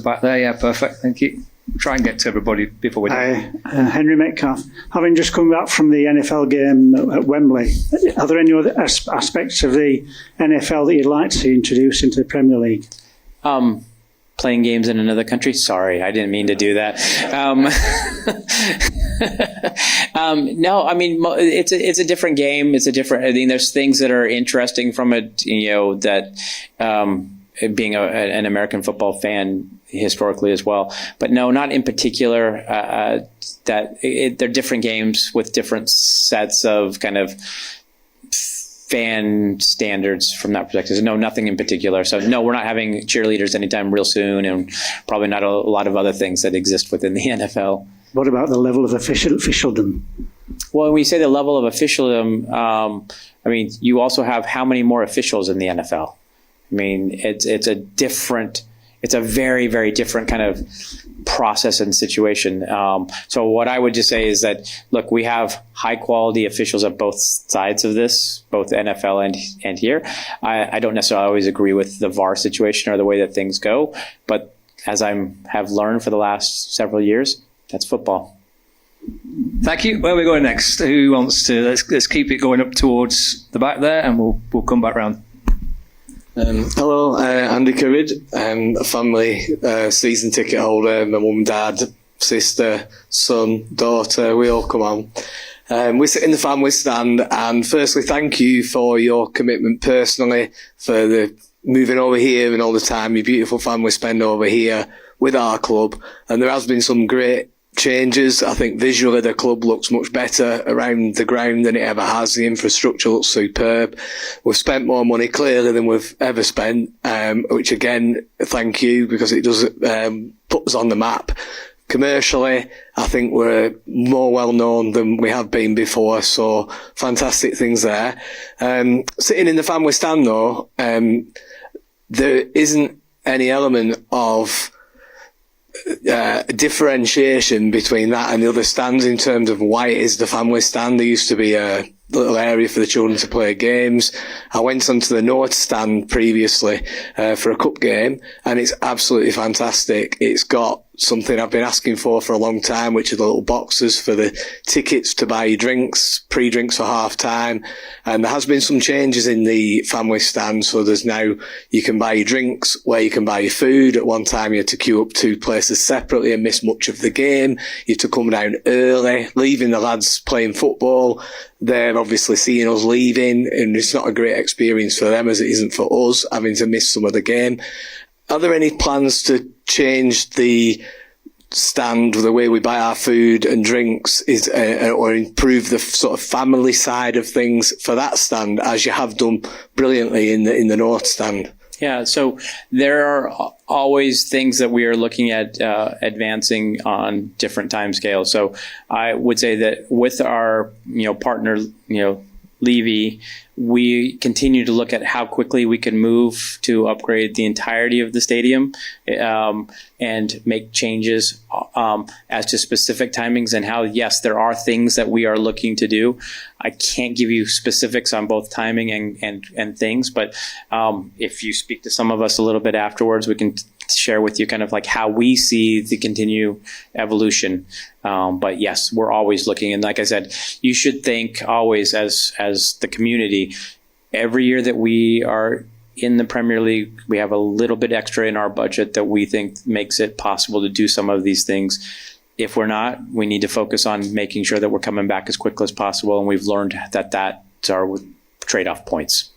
back there. Yeah, perfect. Thank you. Try and get to everybody before we. Hi, Henry Metcalf. Having just come back from the NFL game at Wembley, are there any other aspects of the NFL that you'd like to see introduced into the Premier League? Playing games in another country? Sorry, I didn't mean to do that. No, I mean, it's a different game. It's a different. I mean, there's things that are interesting from it. That being an American football fan historically as well, but no, not in particular. They're different games with different sets of kind of fan standards from that perspective. So no, nothing in particular. So no, we're not having cheerleaders anytime real soon, and probably not a lot of other things that exist within the NFL. What about the level of officialdom? Well, when you say the level of officialdom, I mean, you also have how many more officials in the NFL? I mean, it's a very, very different kind of process and situation. So what I would just say is that, look, we have high quality officials at both sides of this, both NFL and here. I don't necessarily always agree with the VAR situation or the way that things go, but as I have learned for the last several years, that's football. Thank you. Where are we going next? Who wants to? Let's keep it going up towards the back there, and we'll come back round. Hello, Andy Currid. A family season ticket holder. My mum, dad, sister, son, daughter. We all come on. We sit in the family stand, and firstly, thank you for your commitment personally, for the moving over here and all the time your beautiful family spend over here with our club. And there has been some great changes. I think visually the club looks much better around the ground than it ever has. The infrastructure looks superb. We've spent more money clearly than we've ever spent, which again, thank you, because it does put us on the map. Commercially, I think we're more well known than we have been before, so fantastic things there. Sitting in the family stand though, there isn't any element of differentiation between that and the other stands in terms of why it is the family stand. There used to be a little area for the children to play games. I went onto the North stand previously for a cup game, and it's absolutely fantastic. It's got something I've been asking for a long time, which are the little boxes for the tickets to buy your drinks, pre-drinks for half time. And there has been some changes in the family stand. So there's now, you can buy your drinks where you can buy your food. At one time you had to queue up two places separately and miss much of the game. You had to come down early, leaving the lads playing football. They're obviously seeing us leaving, and it's not a great experience for them as it isn't for us, having to miss some of the game. Are there any plans to change the stand, the way we buy our food and drinks, or improve the sort of family side of things for that stand, as you have done brilliantly in the North stand? Yeah, so there are always things that we are looking at advancing on different timescales. So I would say that with our partner, Levy, we continue to look at how quickly we can move to upgrade the entirety of the stadium and make changes as to specific timings and how, yes, there are things that we are looking to do. I can't give you specifics on both timing and things, but if you speak to some of us a little bit afterwards, we can share with you kind of like how we see the continued evolution. But yes, we're always looking. And like I said, you should think always as the community, every year that we are in the Premier League, we have a little bit extra in our budget that we think makes it possible to do some of these things. If we're not, we need to focus on making sure that we're coming back as quickly as possible. And we've learned that that's our trade-off points.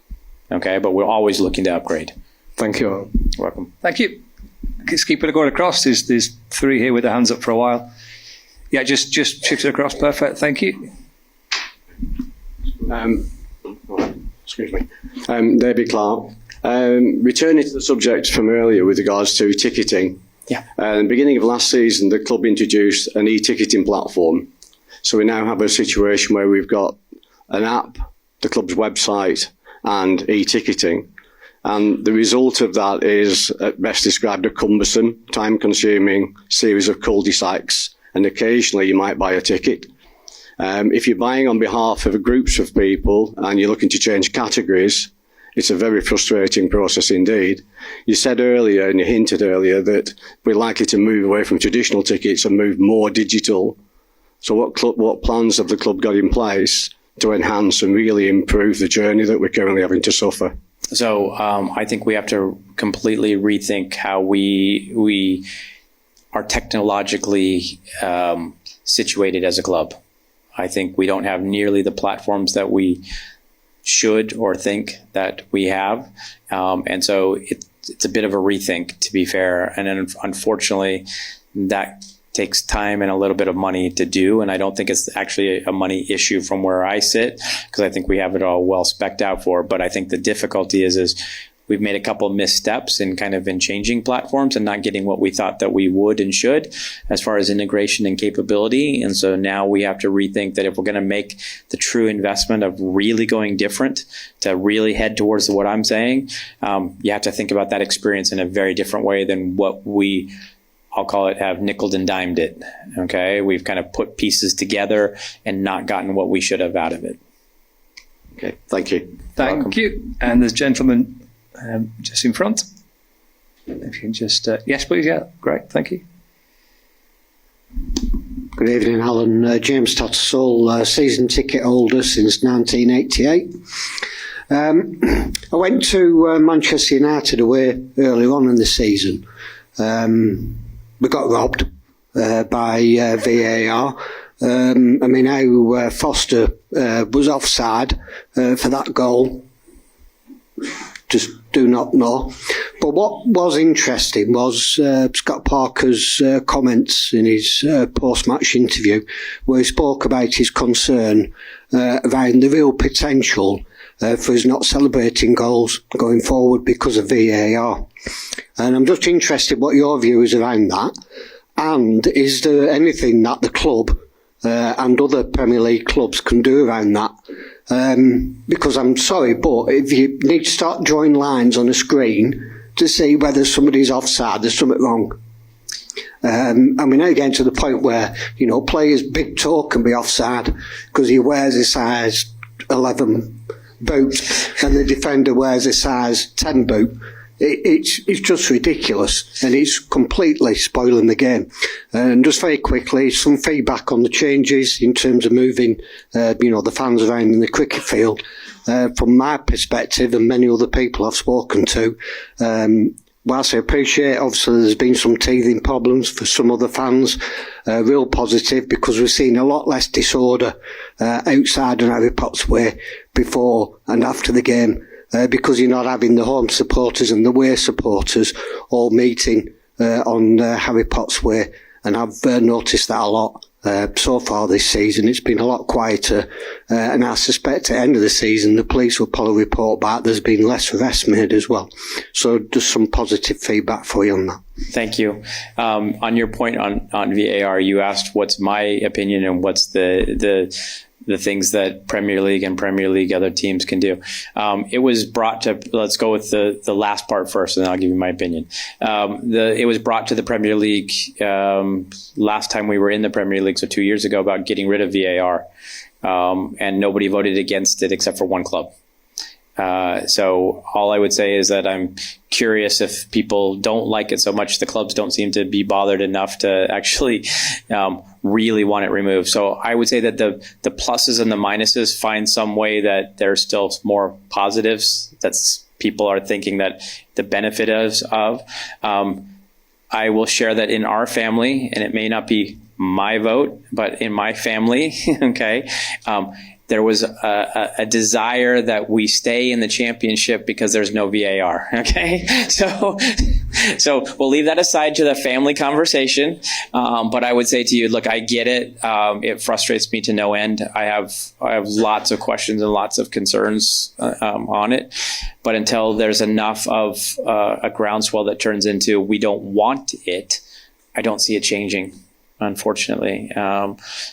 Okay, but we're always looking to upgrade. Thank you. You're welcome. Thank you. Let's keep it going across. There's three here with their hands up for a while. Yeah, just shift it across. Perfect. Thank you. Excuse me. David Clark. Returning to the subject from earlier with regards to ticketing. Yeah. At the beginning of last season, the club introduced an e-ticketing platform. So we now have a situation where we've got an app, the club's website, and e-ticketing. And the result of that is, at best described, a cumbersome, time-consuming series of cul-de-sacs, and occasionally you might buy a ticket. If you're buying on behalf of groups of people and you're looking to change categories, it's a very frustrating process indeed. You said earlier, and you hinted earlier, that we're likely to move away from traditional tickets and move more digital. So what plans have the club got in place to enhance and really improve the journey that we're currently having to suffer? So I think we have to completely rethink how we are technologically situated as a club. I think we don't have nearly the platforms that we should or think that we have. And so it's a bit of a rethink, to be fair. And then unfortunately, that takes time and a little bit of money to do. And I don't think it's actually a money issue from where I sit, because I think we have it all well spec'd out for. But I think the difficulty is we've made a couple of missteps in changing platforms and not getting what we thought that we would and should as far as integration and capability. And so now we have to rethink that if we're going to make the true investment of really going different, to really head towards what I'm saying, you have to think about that experience in a very different way than what we, I'll call it, have nickeled and dimed it. Okay, we've kind of put pieces together and not gotten what we should have out of it. Okay, thank you. Thank you. And there's a gentleman just in front. If you can just, yes, please. Yeah, great. Thank you. Good evening, Alan. James Tattersall, season ticket holder since 1988. I went to Manchester United away earlier on in the season. We got robbed by VAR. I mean, how Foster was offside for that goal, just do not know. But what was interesting was Scott Parker's comments in his post-match interview, where he spoke about his concern around the real potential for us not celebrating goals going forward because of VAR. And I'm just interested what your view is around that. And is there anything that the club and other Premier League clubs can do around that? Because I'm sorry, but if you need to start drawing lines on a screen to see whether somebody's offside, there's something wrong. I mean, now getting to the point where, you know, players' big toe can be offside because he wears a size 11 boot and the defender wears a size 10 boot. It's just ridiculous, and it's completely spoiling the game. And just very quickly, some feedback on the changes in terms of moving, the fans around in the cricket field. From my perspective, and many other people I've spoken to, whilst I appreciate, obviously, there's been some teething problems for some other fans, real positive, because we've seen a lot less disorder outside on Harry Potts Way before and after the game. Because you're not having the home supporters and the away supporters all meeting on Harry Potts Way, and I've noticed that a lot so far this season. It's been a lot quieter, and I suspect at the end of the season the police will probably report back there's been less arrests made as well. So just some positive feedback for you on that. Thank you. On your point on VAR, you asked what's my opinion and what's the things that Premier League and Premier League other teams can do. It was brought to, let's go with the last part first, and then I'll give you my opinion. It was brought to the Premier League last time we were in the Premier League, so 2 years ago, about getting rid of VAR. And nobody voted against it except for one club. So all I would say is that I'm curious if people don't like it so much. The clubs don't seem to be bothered enough to actually really want it removed. So I would say that the pluses and the minuses find some way that there's still more positives that people are thinking that the benefit is of. I will share that in our family, and it may not be my vote, but in my family, okay, there was a desire that we stay in the championship because there's no VAR. Okay, so we'll leave that aside to the family conversation. But I would say to you, look, I get it. It frustrates me to no end. I have lots of questions and lots of concerns on it. But until there's enough of a groundswell that turns into we don't want it, I don't see it changing, unfortunately.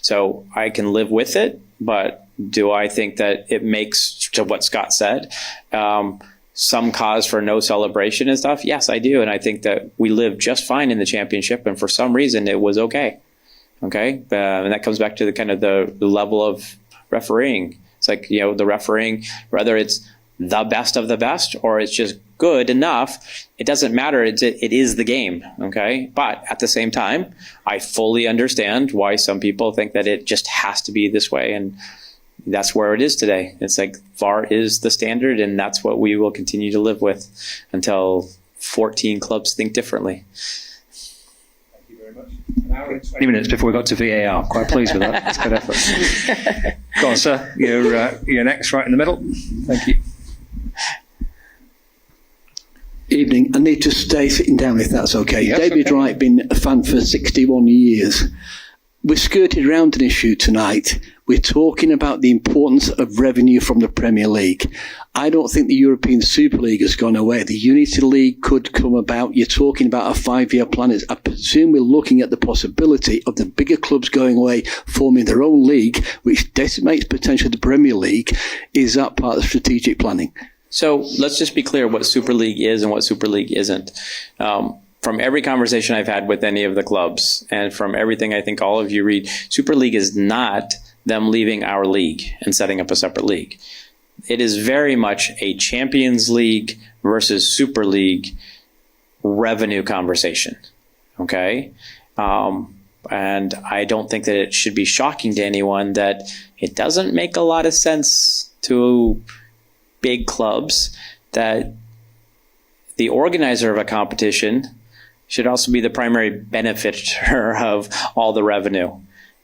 So I can live with it, but do I think that it makes, to what Scott said, some cause for no celebration and stuff? Yes, I do. And I think that we lived just fine in the championship, and for some reason it was okay. Okay. And that comes back to the kind of the level of refereeing. It's like, you know, the refereeing, whether it's the best of the best or it's just good enough, it doesn't matter. It is the game. Okay. But at the same time, I fully understand why some people think that it just has to be this way. And that's where it is today. It's like VAR is the standard, and that's what we will continue to live with until 14 clubs think differently. Thank you very much. An hour and 20 minutes before we got to VAR. Quite pleased with that. That's good effort. Go on, sir. You're next, right in the middle. Thank you. Evening. I need to stay sitting down if that's okay. Yes, David okay. Wright, been a fan for 61 years. We're skirted around an issue tonight. We're talking about the importance of revenue from the Premier League. I don't think the European Super League has gone away. The Unity League could come about. You're talking about a 5-year plan. I presume we're looking at the possibility of the bigger clubs going away, forming their own league, which decimates potentially the Premier League. Is that part of the strategic planning? So let's just be clear what Super League is and what Super League isn't. From every conversation I've had with any of the clubs, and from everything I think all of you read, Super League is not them leaving our league and setting up a separate league. It is very much a Champions League versus Super League revenue conversation. Okay? And I don't think that it should be shocking to anyone that it doesn't make a lot of sense to big clubs that the organizer of a competition should also be the primary beneficiary of all the revenue.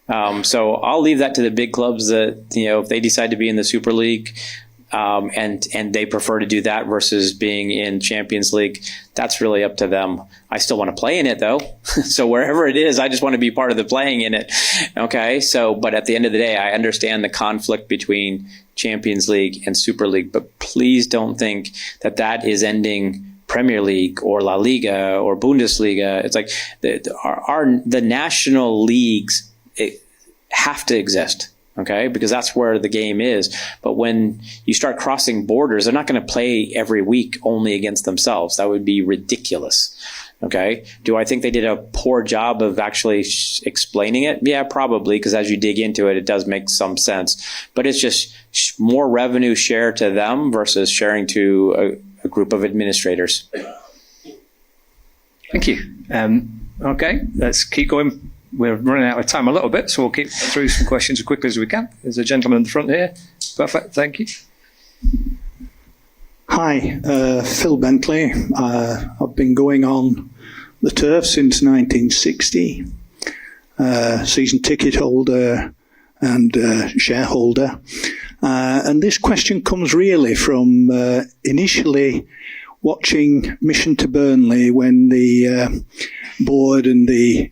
So I'll leave that to the big clubs that, if they decide to be in the Super League, and they prefer to do that versus being in Champions League, that's really up to them. I still want to play in it though. So wherever it is, I just want to be part of the playing in it. Okay. So, but at the end of the day, I understand the conflict between Champions League and Super League, but please don't think that that is ending Premier League or La Liga or Bundesliga. It's like the national leagues have to exist. Okay, because that's where the game is. But when you start crossing borders, they're not going to play every week only against themselves. That would be ridiculous. Okay, do I think they did a poor job of actually explaining it? Yeah, probably, because as you dig into it, it does make some sense. But it's just more revenue share to them versus sharing to a group of administrators. Thank you. Okay, let's keep going. We're running out of time a little bit, so we'll keep through some questions as quickly as we can. There's a gentleman in the front here. Perfect, thank you. Hi, Phil Bentley. I've been going on the turf since 1960. Season ticket holder and shareholder. And this question comes really from initially watching Mission to Burnley when the board and the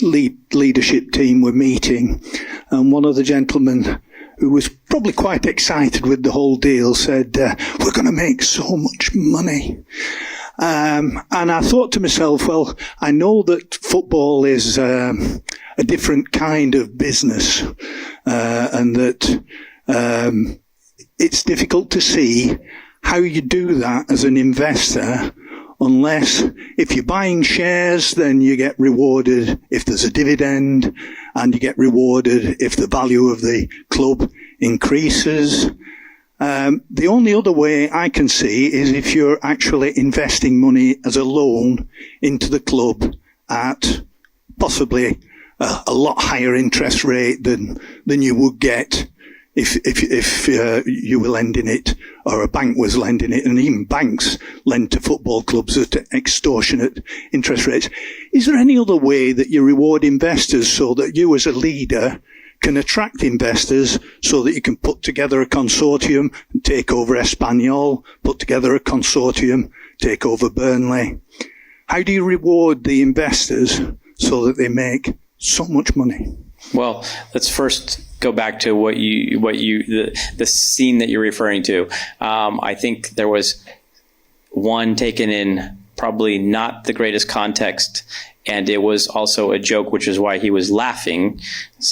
leadership team were meeting, and one of the gentlemen who was probably quite excited with the whole deal said, we're going to make so much money. And I thought to myself, well, I know that football is a different kind of business, and that it's difficult to see how you do that as an investor, unless if you're buying shares, then you get rewarded if there's a dividend, and you get rewarded if the value of the club increases. The only other way I can see is if you're actually investing money as a loan into the club at possibly a lot higher interest rate than you would get if you were lending it, or a bank was lending it, and even banks lend to football clubs at extortionate interest rates. Is there any other way that you reward investors so that you as a leader can attract investors, so that you can put together a consortium and take over Espanyol, put together a consortium, take over Burnley? How do you reward the investors so that they make so much money? Well, let's first go back to the scene that you're referring to. I think there was one taken in probably not the greatest context, and it was also a joke, which is why he was laughing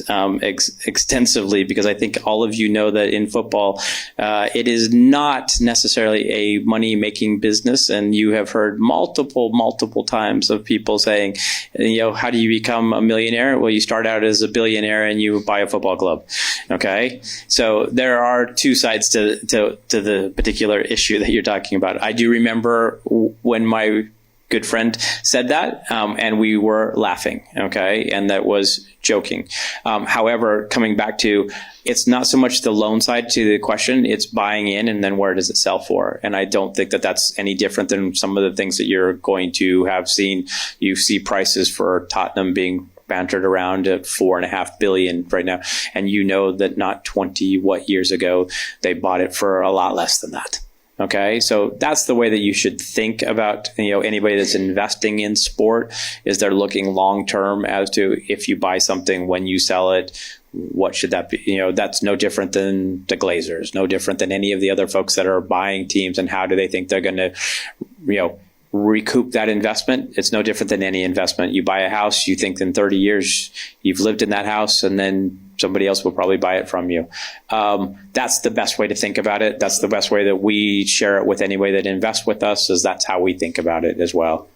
extensively, because I think all of you know that in football, it is not necessarily a money-making business, and you have heard multiple times of people saying, how do you become a millionaire? Well, you start out as a billionaire and you buy a football club. Okay, so there are two sides to the particular issue that you're talking about. I do remember when my good friend said that, and we were laughing, okay, and that was joking. However, coming back to, it's not so much the loan side to the question, it's buying in and then where does it sell for? And I don't think that that's any different than some of the things that you're going to have seen. You see prices for Tottenham being bantered around at $4.5 billion right now, and you know that not 20 years ago they bought it for a lot less than that. Okay, so that's the way that you should think about, anybody that's investing in sport, is they're looking long term as to if you buy something, when you sell it, what should that be? That's no different than the Glazers, no different than any of the other folks that are buying teams, and how do they think they're going to, recoup that investment? It's no different than any investment. You buy a house, you think in 30 years you've lived in that house, and then somebody else will probably buy it from you. That's the best way to think about it. That's the best way that we share it with anybody that invests with us, is that's how we think about it as well.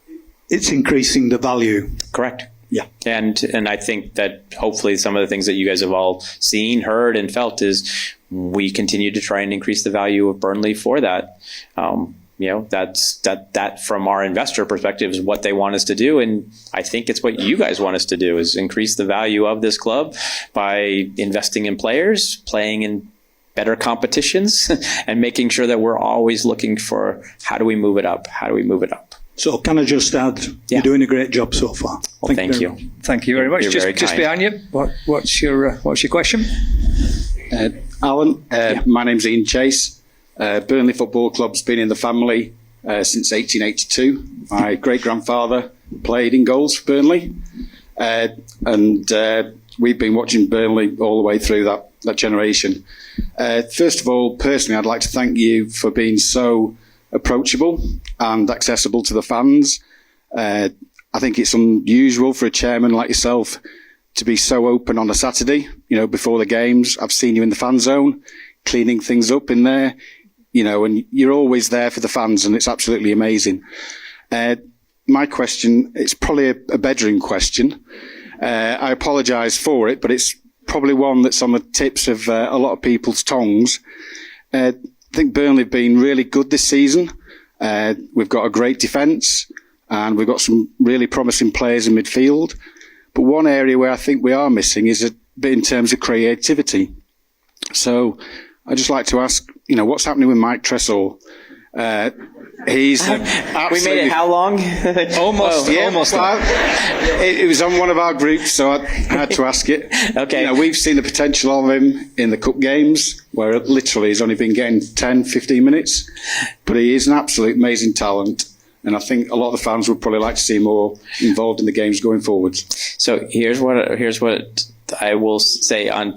It's increasing the value. Correct. Yeah. And I think that hopefully some of the things that you guys have all seen, heard, and felt is we continue to try and increase the value of Burnley for that. That from our investor perspective is what they want us to do. And I think it's what you guys want us to do, is increase the value of this club by investing in players, playing in better competitions, and making sure that we're always looking for how do we move it up? How do we move it up? So can I just add, you're doing a great job so far. Well, thank you. Thank you very much. You're very Just kind. behind you, what's your question? Alan, my name's Ian Chase. Burnley Football Club's been in the family since 1882. My great-grandfather played in goals for Burnley. And we've been watching Burnley all the way through that generation. First of all, personally, I'd like to thank you for being so approachable and accessible to the fans. I think it's unusual for a chairman like yourself to be so open on a Saturday, before the games. I've seen you in the fan zone, cleaning things up in there, and you're always there for the fans, and it's absolutely amazing. My question, it's probably a bedroom question. I apologise for it, but it's probably one that's on the tips of a lot of people's tongues. I think Burnley have been really good this season. We've got a great defence, and we've got some really promising players in midfield. But one area where I think we are missing is a bit in terms of creativity. So I'd just like to ask, what's happening with Mike Tressor? He's We made it how long? Almost. It was on one of our groups, so I had to ask it. Okay. We've seen the potential of him in the cup games, where literally he's only been getting 10, 15 minutes. But he is an absolute amazing talent. And I think a lot of the fans would probably like to see more involved in the games going forward. So here's what I will say on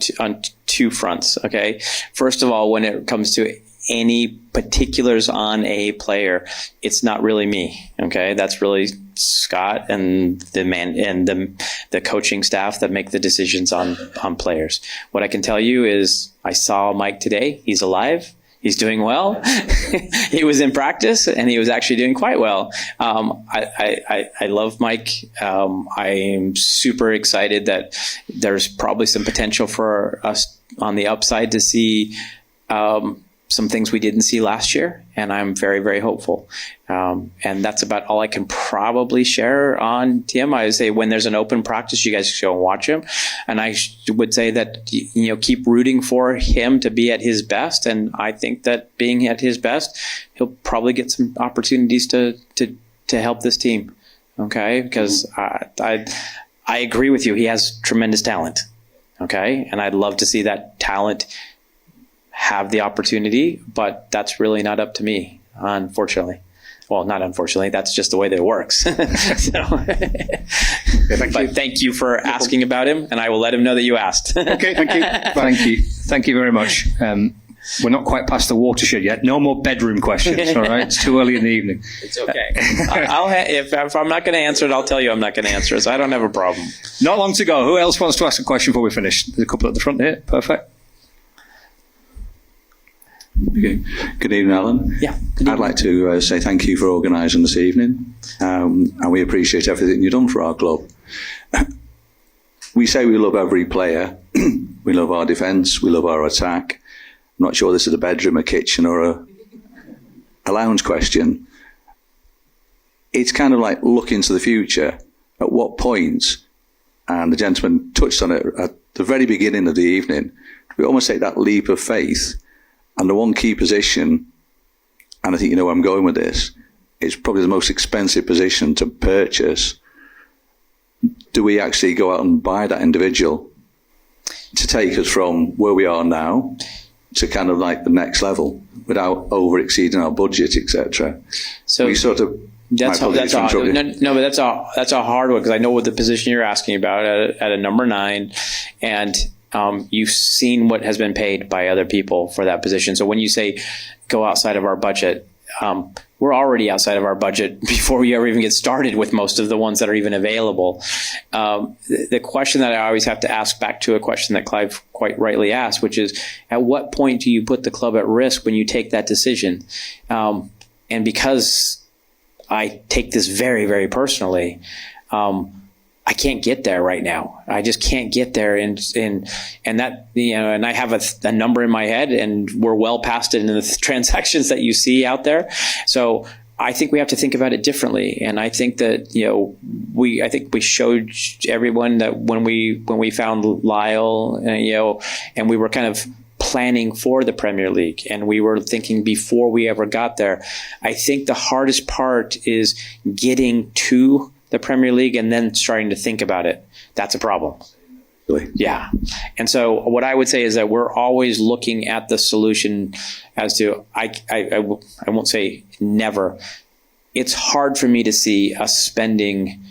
two fronts. Okay. First of all, when it comes to any particulars on a player, it's not really me. Okay, that's really Scott and the coaching staff that make the decisions on players. What I can tell you is I saw Mike today. He's alive. He's doing well. He was in practice and he was actually doing quite well. I love Mike. I am super excited that there's probably some potential for us on the upside to see some things we didn't see last year, and I'm very, very hopeful. And that's about all I can probably share on TM. I would say when there's an open practice, you guys should go and watch him. And I would say that, keep rooting for him to be at his best. And I think that being at his best, he'll probably get some opportunities to help this team. Okay? Because I agree with you. He has tremendous talent. Okay? And I'd love to see that talent have the opportunity, but that's really not up to me, unfortunately. Well, not unfortunately, that's just the way that it works. Thank you for asking about him, and I will let him know that you asked. Okay, thank you. Thank you very much. We're not quite past the watershed yet. No more bedroom questions, all right? It's too early in the evening. It's okay. If I'm not going to answer it, I'll tell you I'm not going to answer it, so I don't have a problem. Not long to go. Who else wants to ask a question before we finish? There's a couple at the front here. Perfect. Okay. Good evening, Alan. Yeah. I'd like to say thank you for organising this evening, and we appreciate everything you've done for our club. We say we love every player. We love our defence. We love our attack. I'm not sure this is a bedroom, a kitchen, or a lounge question. It's kind of like looking to the future. At what point, and the gentleman touched on it at the very beginning of the evening, we almost take that leap of faith. And the one key position, and I think you know where I'm going with this, is probably the most expensive position to purchase. Do we actually go out and buy that individual to take us from where we are now to kind of like the next level without over exceeding our budget, etc.? So we sort of. That's a hard one, because I know what the position you're asking about at a number 9, and you've seen what has been paid by other people for that position. So when you say go outside of our budget, we're already outside of our budget before we ever even get started with most of the ones that are even available. The question that I always have to ask, back to a question that Clive quite rightly asked, which is, at what point do you put the club at risk when you take that decision? And because I take this very, very personally, I can't get there right now. I just can't get there, and that, and I have a number in my head, and we're well past it in the transactions that you see out there. So I think we have to think about it differently, and I think that I think we showed everyone that when we found Lyle, and we were kind of planning for the Premier League, and we were thinking before we ever got there. I think the hardest part is getting to the Premier League and then starting to think about it. That's a problem. Really? Yeah. And so what I would say is that we're always looking at the solution as to, I won't say never. It's hard for me to see us spending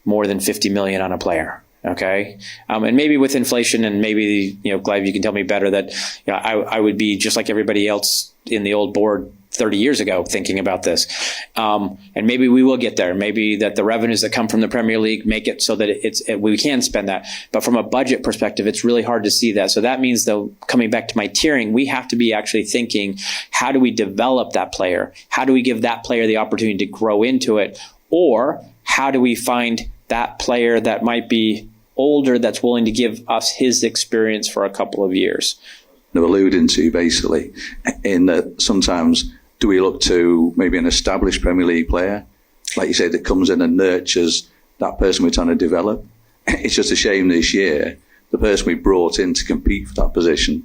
more than 50 million on a player. Okay. And maybe with inflation, and maybe, Clive, you can tell me better that, I would be just like everybody else in the old board 30 years ago thinking about this. And maybe we will get there. Maybe that the revenues that come from the Premier League make it so that we can spend that. But from a budget perspective, it's really hard to see that. So that means, though, coming back to my tiering, we have to be actually thinking, how do we develop that player? How do we give that player the opportunity to grow into it? Or how do we find that player that might be older that's willing to give us his experience for a couple of years? They're alluding to, basically, in that sometimes do we look to maybe an established Premier League player, like you said, that comes in and nurtures that person we're trying to develop? It's just a shame this year, the person we brought in to compete for that position,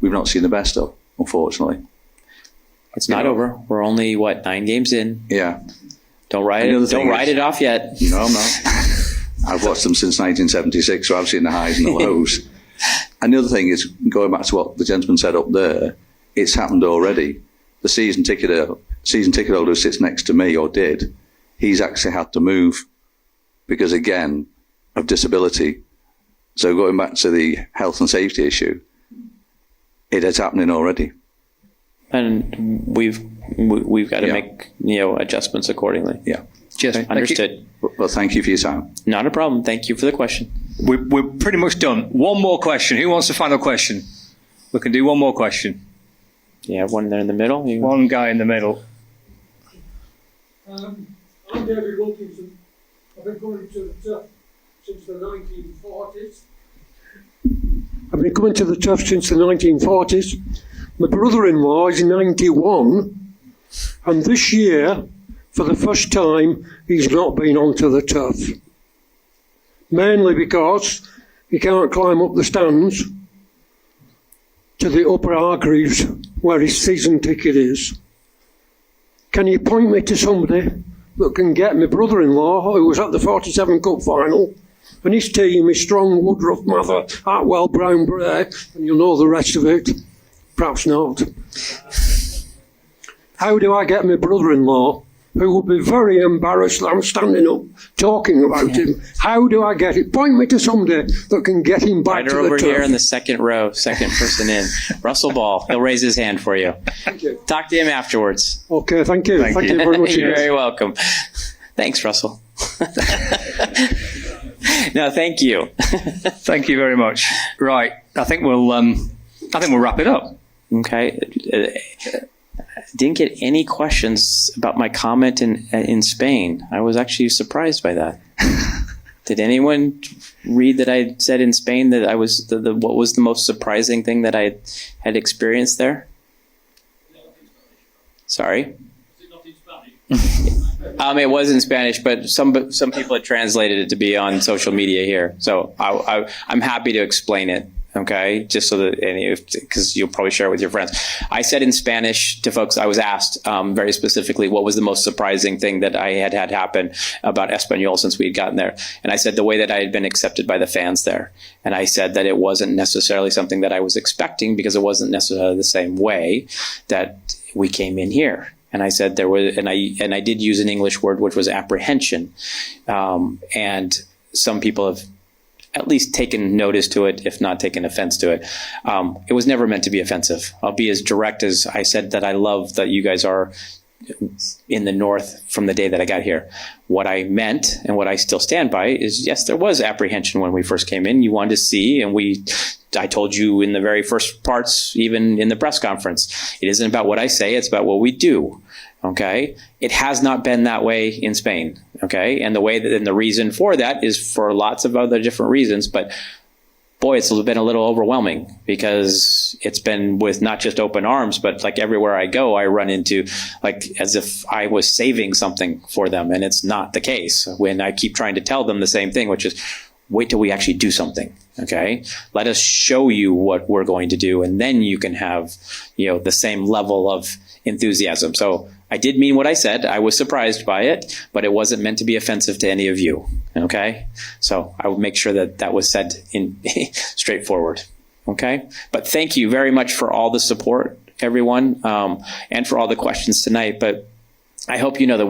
we've not seen the best of, unfortunately. It's not over. We're only, 9 games in? Yeah. Don't write it off yet. No, I'm not. I've watched them since 1976, so I've seen the highs and the lows. And the other thing is, going back to what the gentleman said up there, it's happened already. The season ticket holder who sits next to me, or did, he's actually had to move because, again, of disability. So going back to the health and safety issue, it is happening already. And we've got to make adjustments accordingly. Yeah. Cheers. Okay. Understood. Well, thank you for your time. Not a problem. Thank you for the question. We're pretty much done. One more question. Who wants the final question? We can do one more question. Yeah, one there in the middle. One guy in the middle. I'm David Wilkinson. I've been coming to the turf since the 1940s. I've been coming to the turf since the 1940s. My brother-in-law is 91, and this year, for the first time, he's not been onto the turf. Mainly because he can't climb up the stands to the upper arteries where his season ticket is. Can you point me to somebody that can get my brother-in-law, who was at the 47 Cup final, and his team is Strong, Woodruff, Mather, Hartwell, Brown, Bray, and you'll know the rest of it? Perhaps not. How do I get my brother-in-law, who will be very embarrassed that I'm standing up talking about him? How do I get it? Point me to somebody that can get him back to the turf. Over here in the second row, second person in. Russell Ball. He'll raise his hand for you. Thank you. Talk to him afterwards. Okay, thank you. Thank you very much. You're very welcome. Thanks, Russell. No, thank you. Thank you very much. Right. I think we'll wrap it up. Okay. Didn't get any questions about my comment in Spain. I was actually surprised by that. Did anyone read that I said in Spain that I was what was the most surprising thing that I had experienced there? Sorry? It was in Spanish, but some people had translated it to be on social media here. So I'm happy to explain it. Okay, just so that, because you'll probably share it with your friends. I said in Spanish to folks, I was asked very specifically what was the most surprising thing that I had happen about Espanyol since we had gotten there. And I said the way that I had been accepted by the fans there. And I said that it wasn't necessarily something that I was expecting because it wasn't necessarily the same way that we came in here. And I said there was, and I did use an English word, which was apprehension. And some people have at least taken notice to it, if not taken offense to it. It was never meant to be offensive. I'll be as direct as I said that I love that you guys are in the north from the day that I got here. What I meant and what I still stand by is, yes, there was apprehension when we first came in. You wanted to see, and I told you in the very first parts, even in the press conference, it isn't about what I say, it's about what we do. Okay, it has not been that way in Spain. Okay, and the reason for that is for lots of other different reasons. But boy, it's been a little overwhelming because it's been with not just open arms, but like everywhere I go, I run into like as if I was saving something for them, and it's not the case. When I keep trying to tell them the same thing, which is wait till we actually do something. Okay. Let us show you what we're going to do. And then you can have, the same level of enthusiasm. So I did mean what I said. I was surprised by it, but it wasn't meant to be offensive to any of you. Okay. So I will make sure that was said in straightforward. Okay. But thank you very much for all the support, everyone, and for all the questions tonight. But I hope you know that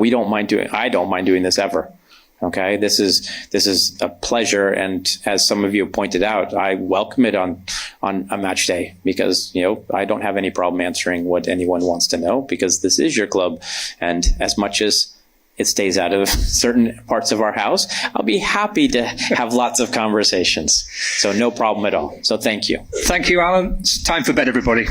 I don't mind doing this ever. Okay, this is a pleasure, and as some of you have pointed out, I welcome it on a match day because I don't have any problem answering what anyone wants to know because this is your club, and as much as it stays out of certain parts of our house, I'll be happy to have lots of conversations. So no problem at all. So thank you. Thank you, Alan. It's time for bed, everybody.